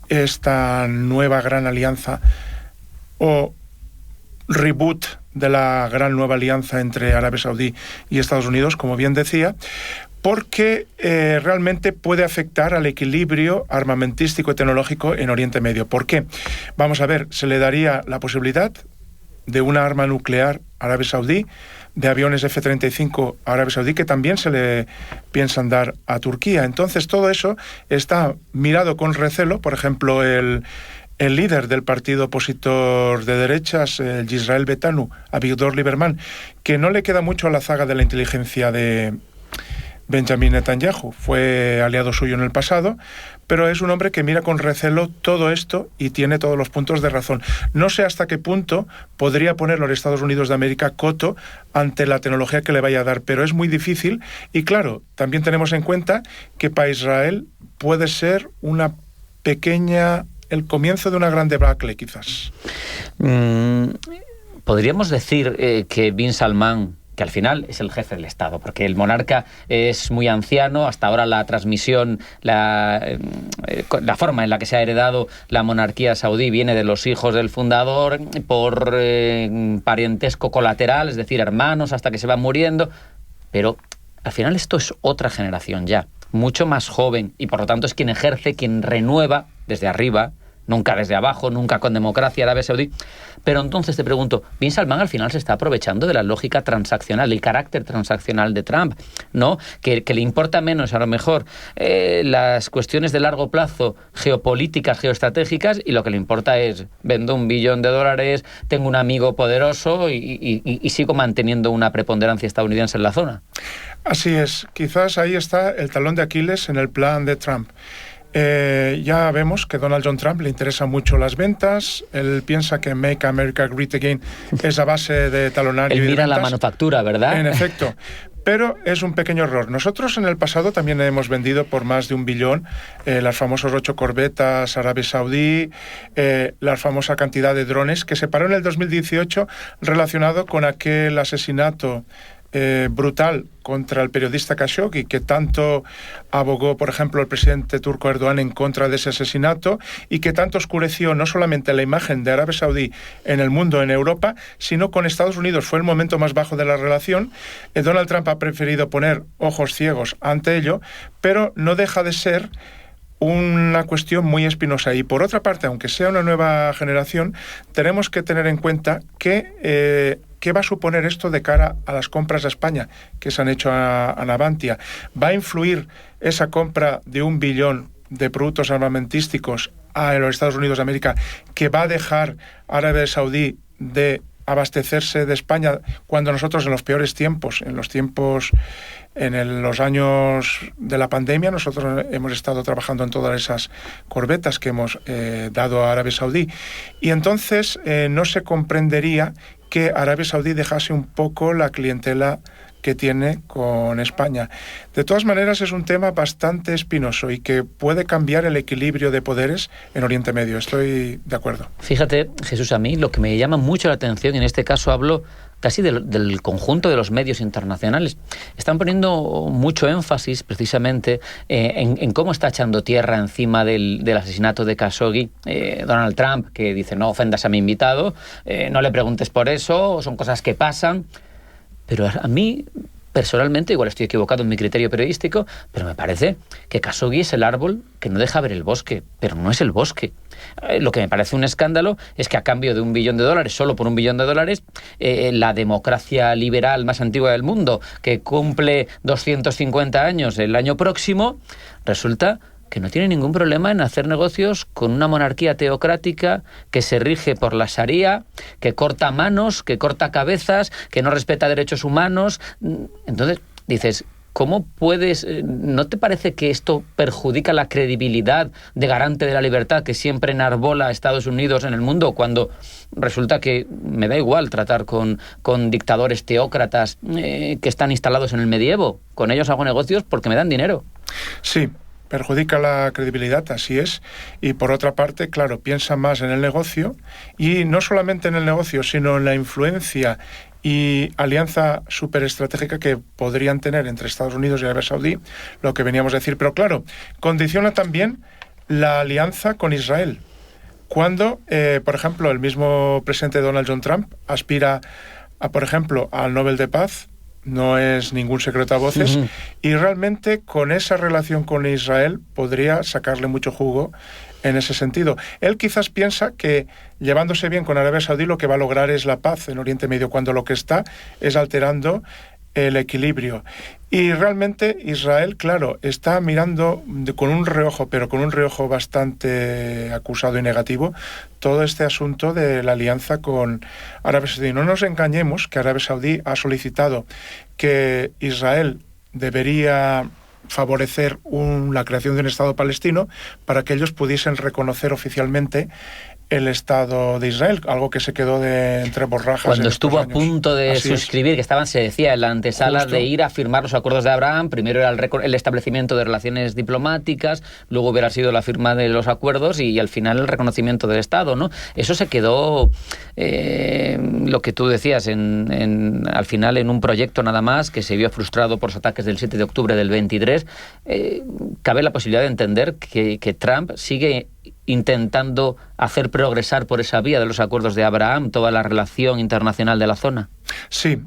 esta nueva gran alianza o reboot de la gran nueva alianza entre Arabia Saudí y Estados Unidos, como bien decía, porque realmente puede afectar al equilibrio armamentístico y tecnológico en Oriente Medio. ¿Por qué? Vamos a ver, se le daría la posibilidad de una arma nuclear a Arabia Saudí, de aviones F-35 a Arabia Saudí, que también se le piensan dar a Turquía. Entonces todo eso está mirado con recelo. Por ejemplo, el líder del partido opositor de derechas, el Yisrael Betanu, Avigdor Lieberman, que no le queda mucho a la zaga de la inteligencia de Benjamin Netanyahu. Fue aliado suyo en el pasado, pero es un hombre que mira con recelo todo esto y tiene todos los puntos de razón. No sé hasta qué punto podría ponerlo los Estados Unidos de América coto ante la tecnología que le vaya a dar, pero es muy difícil. Y claro, también tenemos en cuenta que para Israel puede ser el comienzo de una gran debacle, quizás. Podríamos decir que Bin Salman, que al final es el jefe del Estado, porque el monarca es muy anciano. Hasta ahora la transmisión, la forma en la que se ha heredado la monarquía saudí viene de los hijos del fundador por parentesco colateral, es decir, hermanos hasta que se van muriendo. Pero al final esto es otra generación ya, mucho más joven, y por lo tanto es quien ejerce, quien renueva desde arriba, nunca desde abajo, nunca con democracia, Arabia Saudí. Pero entonces te pregunto, Bin Salman al final se está aprovechando de la lógica transaccional, el carácter transaccional de Trump, ¿no? Que le importa menos, a lo mejor, las cuestiones de largo plazo, geopolíticas, geoestratégicas, y lo que le importa es, vendo $1 billón, tengo un amigo poderoso y sigo manteniendo una preponderancia estadounidense en la zona. Así es. Quizás ahí está el talón de Aquiles en el plan de Trump. Ya vemos que Donald John Trump le interesa mucho las ventas. Él piensa que Make America Great Again es a base de talonario. Él mira la manufactura, ¿verdad? En efecto. Pero es un pequeño error. Nosotros en el pasado también hemos vendido por más de $1 billón las famosas 8 corbetas a Arabia Saudí, la famosa cantidad de drones que se paró en el 2018 relacionado con aquel asesinato brutal contra el periodista Khashoggi, que tanto abogó, por ejemplo, el presidente turco Erdogan en contra de ese asesinato, y que tanto oscureció no solamente la imagen de Arabia Saudí en el mundo, en Europa, sino con Estados Unidos. Fue el momento más bajo de la relación. Donald Trump ha preferido poner ojos ciegos ante ello, pero no deja de ser una cuestión muy espinosa. Y por otra parte, aunque sea una nueva generación, tenemos que tener en cuenta que ¿qué va a suponer esto de cara a las compras a España que se han hecho a Navantia? ¿Va a influir esa compra de $1 billón de productos armamentísticos a los Estados Unidos de América, que va a dejar a Arabia Saudí de abastecerse de España cuando nosotros en los peores tiempos, en los años de la pandemia, nosotros hemos estado trabajando en todas esas corbetas que hemos dado a Arabia Saudí? Y entonces no se comprendería que Arabia Saudí dejase un poco la clientela que tiene con España. De todas maneras, es un tema bastante espinoso y que puede cambiar el equilibrio de poderes en Oriente Medio. Estoy de acuerdo. Fíjate, Jesús, a mí lo que me llama mucho la atención, y en este caso hablo casi del conjunto de los medios internacionales, están poniendo mucho énfasis precisamente en cómo está echando tierra encima del asesinato de Khashoggi Donald Trump, que dice: no ofendas a mi invitado, no le preguntes por eso, son cosas que pasan. Pero a mí, personalmente, igual estoy equivocado en mi criterio periodístico, pero me parece que Khashoggi es el árbol que no deja ver el bosque, pero no es el bosque. Lo que me parece un escándalo es que a cambio de $1 billón, solo por $1 billón, la democracia liberal más antigua del mundo, que cumple 250 años el año próximo, resulta que no tiene ningún problema en hacer negocios con una monarquía teocrática que se rige por la Sharia, que corta manos, que corta cabezas, que no respeta derechos humanos. Entonces dices, ¿cómo puedes... ¿No te parece que esto perjudica la credibilidad de garante de la libertad que siempre enarbola a Estados Unidos en el mundo, cuando resulta que me da igual tratar con dictadores teócratas que están instalados en el medievo? Con ellos hago negocios porque me dan dinero. Sí, perjudica la credibilidad, así es. Y por otra parte, claro, piensa más en el negocio, y no solamente en el negocio, sino en la influencia y alianza superestratégica que podrían tener entre Estados Unidos y Arabia Saudí, lo que veníamos a decir. Pero claro, condiciona también la alianza con Israel. Cuando, por ejemplo, el mismo presidente Donald John Trump aspira, por ejemplo, al Nobel de Paz, no es ningún secreto a voces, y realmente con esa relación con Israel podría sacarle mucho jugo en ese sentido. Él quizás piensa que llevándose bien con Arabia Saudí lo que va a lograr es la paz en Oriente Medio, cuando lo que está es alterando el equilibrio. Y realmente Israel, claro, está mirando con un reojo, pero con un reojo bastante acusado y negativo, todo este asunto de la alianza con Arabia Saudí. No nos engañemos que Arabia Saudí ha solicitado que Israel debería favorecer la creación de un Estado palestino para que ellos pudiesen reconocer oficialmente el Estado de Israel, algo que se quedó entre borrajas. Cuando estuvo a punto de suscribir, que estaban, se decía, en la antesala de ir a firmar los acuerdos de Abraham, primero era el establecimiento de relaciones diplomáticas, luego hubiera sido la firma de los acuerdos y al final el reconocimiento del Estado, ¿no? Eso se quedó, lo que tú decías, al final en un proyecto nada más, que se vio frustrado por los ataques del 7 de octubre del 23. Cabe la posibilidad de entender que Trump sigue intentando hacer progresar por esa vía de los acuerdos de Abraham toda la relación internacional de la zona. Sí,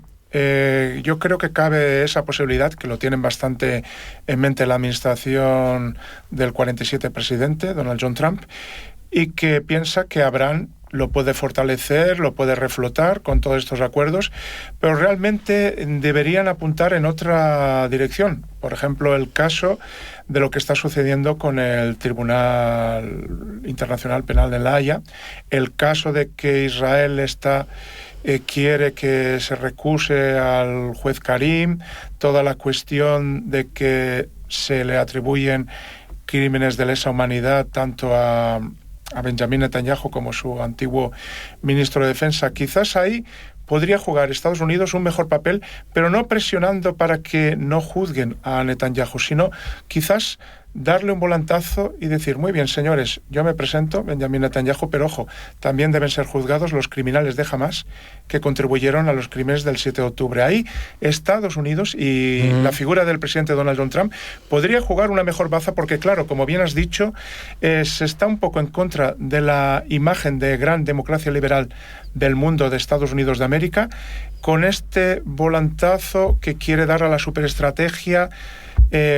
yo creo que cabe esa posibilidad, que lo tienen bastante en mente la administración del 47 presidente, Donald John Trump, y que piensa que Abraham lo puede fortalecer, lo puede reflotar con todos estos acuerdos, pero realmente deberían apuntar en otra dirección. Por ejemplo, el caso de lo que está sucediendo con el Tribunal Internacional Penal de La Haya, el caso de que Israel quiere que se recuse al juez Karim, toda la cuestión de que se le atribuyen crímenes de lesa humanidad tanto a Benjamín Netanyahu como su antiguo ministro de Defensa. Quizás ahí podría jugar Estados Unidos un mejor papel, pero no presionando para que no juzguen a Netanyahu, sino quizás darle un volantazo y decir, muy bien, señores, yo me presento, Benjamín Netanyahu, pero ojo, también deben ser juzgados los criminales de Hamas que contribuyeron a los crímenes del 7 de octubre. Ahí Estados Unidos y la figura del presidente Donald John Trump podría jugar una mejor baza, porque claro, como bien has dicho, se está un poco en contra de la imagen de gran democracia liberal del mundo de Estados Unidos de América, con este volantazo que quiere dar a la superestrategia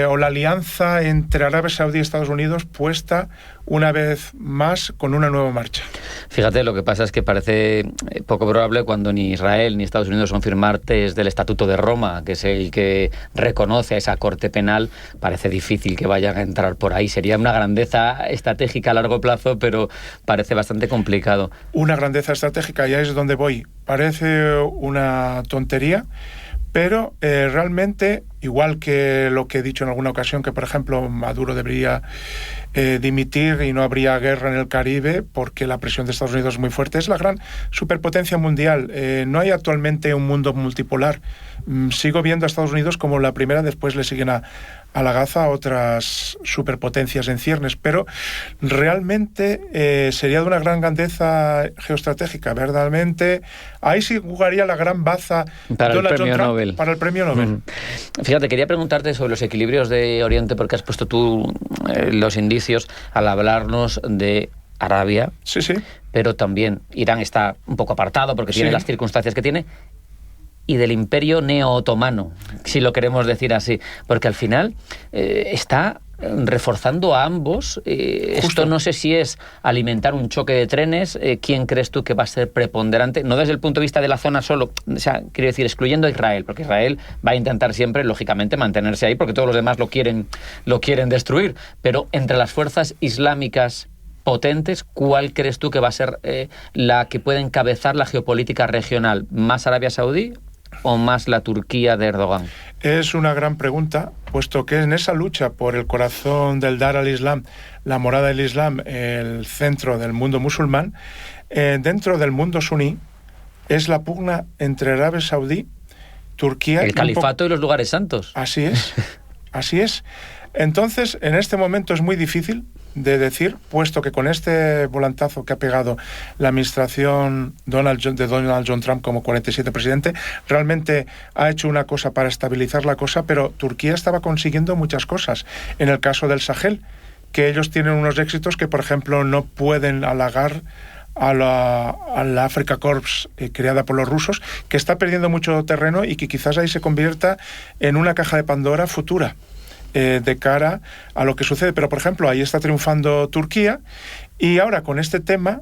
o la alianza entre Arabia Saudí y Estados Unidos puesta una vez más con una nueva marcha. Fíjate, lo que pasa es que parece poco probable cuando ni Israel ni Estados Unidos son firmantes del Estatuto de Roma, que es el que reconoce a esa corte penal. Parece difícil que vayan a entrar por ahí. Sería una grandeza estratégica a largo plazo, pero parece bastante complicado. Una grandeza estratégica, y ahí es donde voy. Parece una tontería, pero realmente, igual que lo que he dicho en alguna ocasión, que por ejemplo Maduro debería dimitir y no habría guerra en el Caribe porque la presión de Estados Unidos es muy fuerte, es la gran superpotencia mundial. No hay actualmente un mundo multipolar. Sigo viendo a Estados Unidos como la primera, después le siguen a la Gaza otras superpotencias en ciernes, pero realmente sería de una gran grandeza geoestratégica, verdaderamente. Ahí sí jugaría la gran baza para el premio Nobel. Para el premio Nobel. Fíjate, quería preguntarte sobre los equilibrios de Oriente, porque has puesto tú los indicios al hablarnos de Arabia. Sí, sí. Pero también Irán está un poco apartado porque tiene las circunstancias que tiene. Y del imperio neo-otomano, si lo queremos decir así, porque al final está reforzando a ambos. Esto no sé si es alimentar un choque de trenes. ¿Quién crees tú que va a ser preponderante? No desde el punto de vista de la zona solo, o sea, quiero decir, excluyendo a Israel, porque Israel va a intentar siempre, lógicamente, mantenerse ahí, porque todos los demás lo quieren destruir. Pero entre las fuerzas islámicas potentes, ¿cuál crees tú que va a ser la que puede encabezar la geopolítica regional? ¿Más Arabia Saudí o más la Turquía de Erdogan? Es una gran pregunta, puesto que en esa lucha por el corazón del Dar al-Islam, la morada del Islam, el centro del mundo musulmán, dentro del mundo suní, es la pugna entre Arabia Saudí, Turquía... El califato y los lugares santos. Así es, así es. Entonces, en este momento es muy difícil de decir, puesto que con este volantazo que ha pegado la administración de Donald John Trump como 47 presidente, realmente ha hecho una cosa para estabilizar la cosa, pero Turquía estaba consiguiendo muchas cosas. En el caso del Sahel, que ellos tienen unos éxitos que, por ejemplo, no pueden halagar a la Africa Corps creada por los rusos, que está perdiendo mucho terreno y que quizás ahí se convierta en una caja de Pandora futura de cara a lo que sucede. Pero, por ejemplo, ahí está triunfando Turquía y ahora con este tema,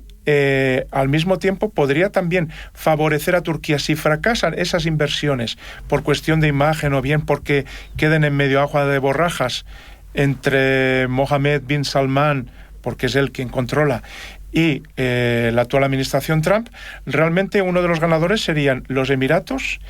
al mismo tiempo, podría también favorecer a Turquía si fracasan esas inversiones por cuestión de imagen o bien porque queden en medio agua de borrajas entre Mohammed bin Salman, porque es él quien controla, y la actual administración Trump. Realmente uno de los ganadores serían los Emiratos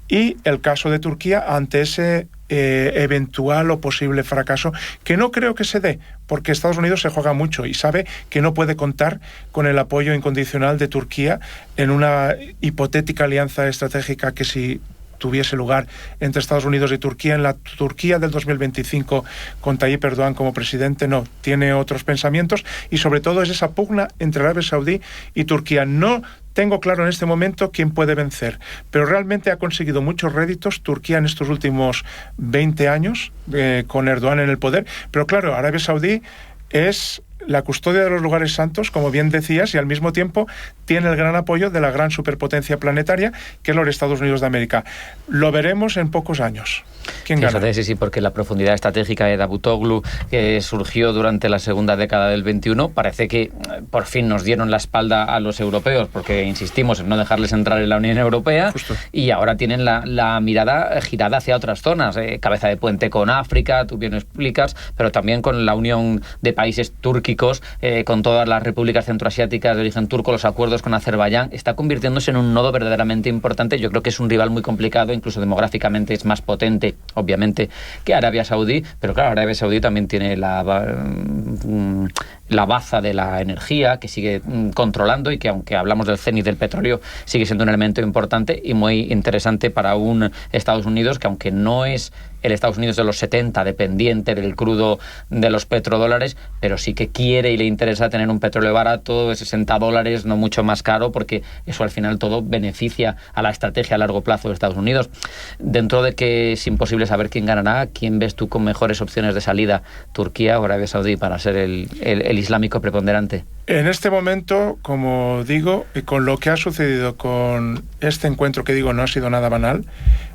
y el caso de Turquía ante ese eventual o posible fracaso, que no creo que se dé, porque Estados Unidos se juega mucho y sabe que no puede contar con el apoyo incondicional de Turquía en una hipotética alianza estratégica que si tuviese lugar entre Estados Unidos y Turquía, en la Turquía del 2025 con Tayyip Erdogan como presidente, no, tiene otros pensamientos y sobre todo es esa pugna entre Arabia Saudí y Turquía. No tengo claro en este momento quién puede vencer, pero realmente ha conseguido muchos réditos Turquía en estos últimos 20 años con Erdogan en el poder, pero claro, Arabia Saudí es la custodia de los lugares santos, como bien decías, y al mismo tiempo tiene el gran apoyo de la gran superpotencia planetaria, que es los Estados Unidos de América. Lo veremos en pocos años. ¿Quién gana? Sí, porque la profundidad estratégica de Davutoglu, que surgió durante la segunda década del XXI, parece que por fin nos dieron la espalda a los europeos, porque insistimos en no dejarles entrar en la Unión Europea. Justo. Y ahora tienen la mirada girada hacia otras zonas, cabeza de puente con África, tú bien lo explicas, pero también con la Unión de Países Túrquicos, con todas las repúblicas centroasiáticas de origen turco, los acuerdos con Azerbaiyán, está convirtiéndose en un nodo verdaderamente importante. Yo creo que es un rival muy complicado, incluso demográficamente es más potente, obviamente, que Arabia Saudí, pero claro, Arabia Saudí también tiene la baza de la energía que sigue controlando y que, aunque hablamos del cenit del petróleo, sigue siendo un elemento importante y muy interesante para un Estados Unidos que, aunque no es el Estados Unidos de los 70 dependiente del crudo de los petrodólares, pero sí que quiere y le interesa tener un petróleo barato de $60, no mucho más caro, porque eso al final todo beneficia a la estrategia a largo plazo de Estados Unidos. Dentro de que es imposible saber quién ganará, ¿quién ves tú con mejores opciones de salida, Turquía o Arabia Saudí, para ser el islámico preponderante? En este momento, como digo, y con lo que ha sucedido con este encuentro, que digo no ha sido nada banal,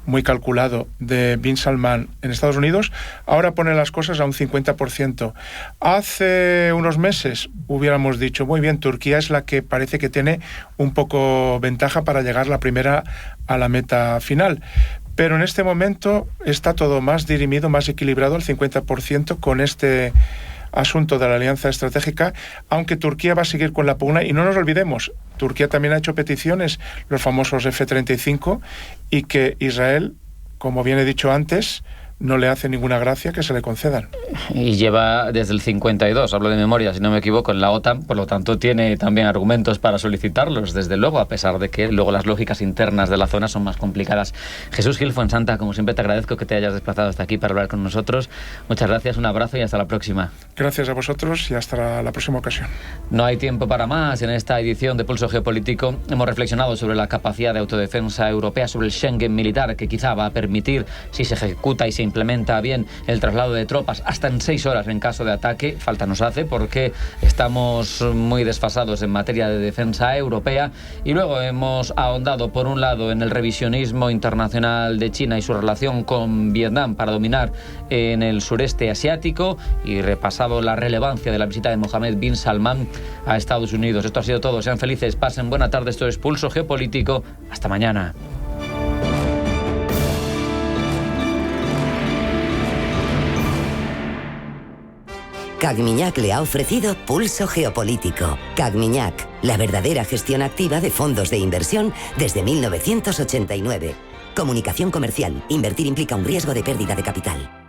muy calculado, de Bin Salman en Estados Unidos, ahora pone las cosas a un 50%. Hace unos meses hubiéramos dicho, muy bien, Turquía es la que parece que tiene un poco ventaja para llegar la primera a la meta final. Pero en este momento está todo más dirimido, más equilibrado, al 50% con este asunto de la alianza estratégica, aunque Turquía va a seguir con la pugna. Y no nos olvidemos, Turquía también ha hecho peticiones, los famosos F-35, y que Israel, como bien he dicho antes, no le hace ninguna gracia que se le concedan. Y lleva desde el 52, hablo de memoria, si no me equivoco, en la OTAN, por lo tanto tiene también argumentos para solicitarlos, desde luego, a pesar de que luego las lógicas internas de la zona son más complicadas. Jesús Gil Fuensanta, como siempre te agradezco que te hayas desplazado hasta aquí para hablar con nosotros. Muchas gracias, un abrazo y hasta la próxima. Gracias a vosotros y hasta la próxima ocasión. No hay tiempo para más. En esta edición de Pulso Geopolítico hemos reflexionado sobre la capacidad de autodefensa europea, sobre el Schengen militar, que quizá va a permitir, si se ejecuta y se implementa bien, el traslado de tropas hasta en 6 horas en caso de ataque. Falta nos hace porque estamos muy desfasados en materia de defensa europea. Y luego hemos ahondado, por un lado, en el revisionismo internacional de China y su relación con Vietnam para dominar en el sureste asiático, y repasado la relevancia de la visita de Mohammed bin Salman a Estados Unidos. Esto ha sido todo. Sean felices, pasen buena tarde. Esto es Pulso Geopolítico. Hasta mañana. Cagmiñac le ha ofrecido Pulso Geopolítico. Cagmiñac, la verdadera gestión activa de fondos de inversión desde 1989. Comunicación comercial. Invertir implica un riesgo de pérdida de capital.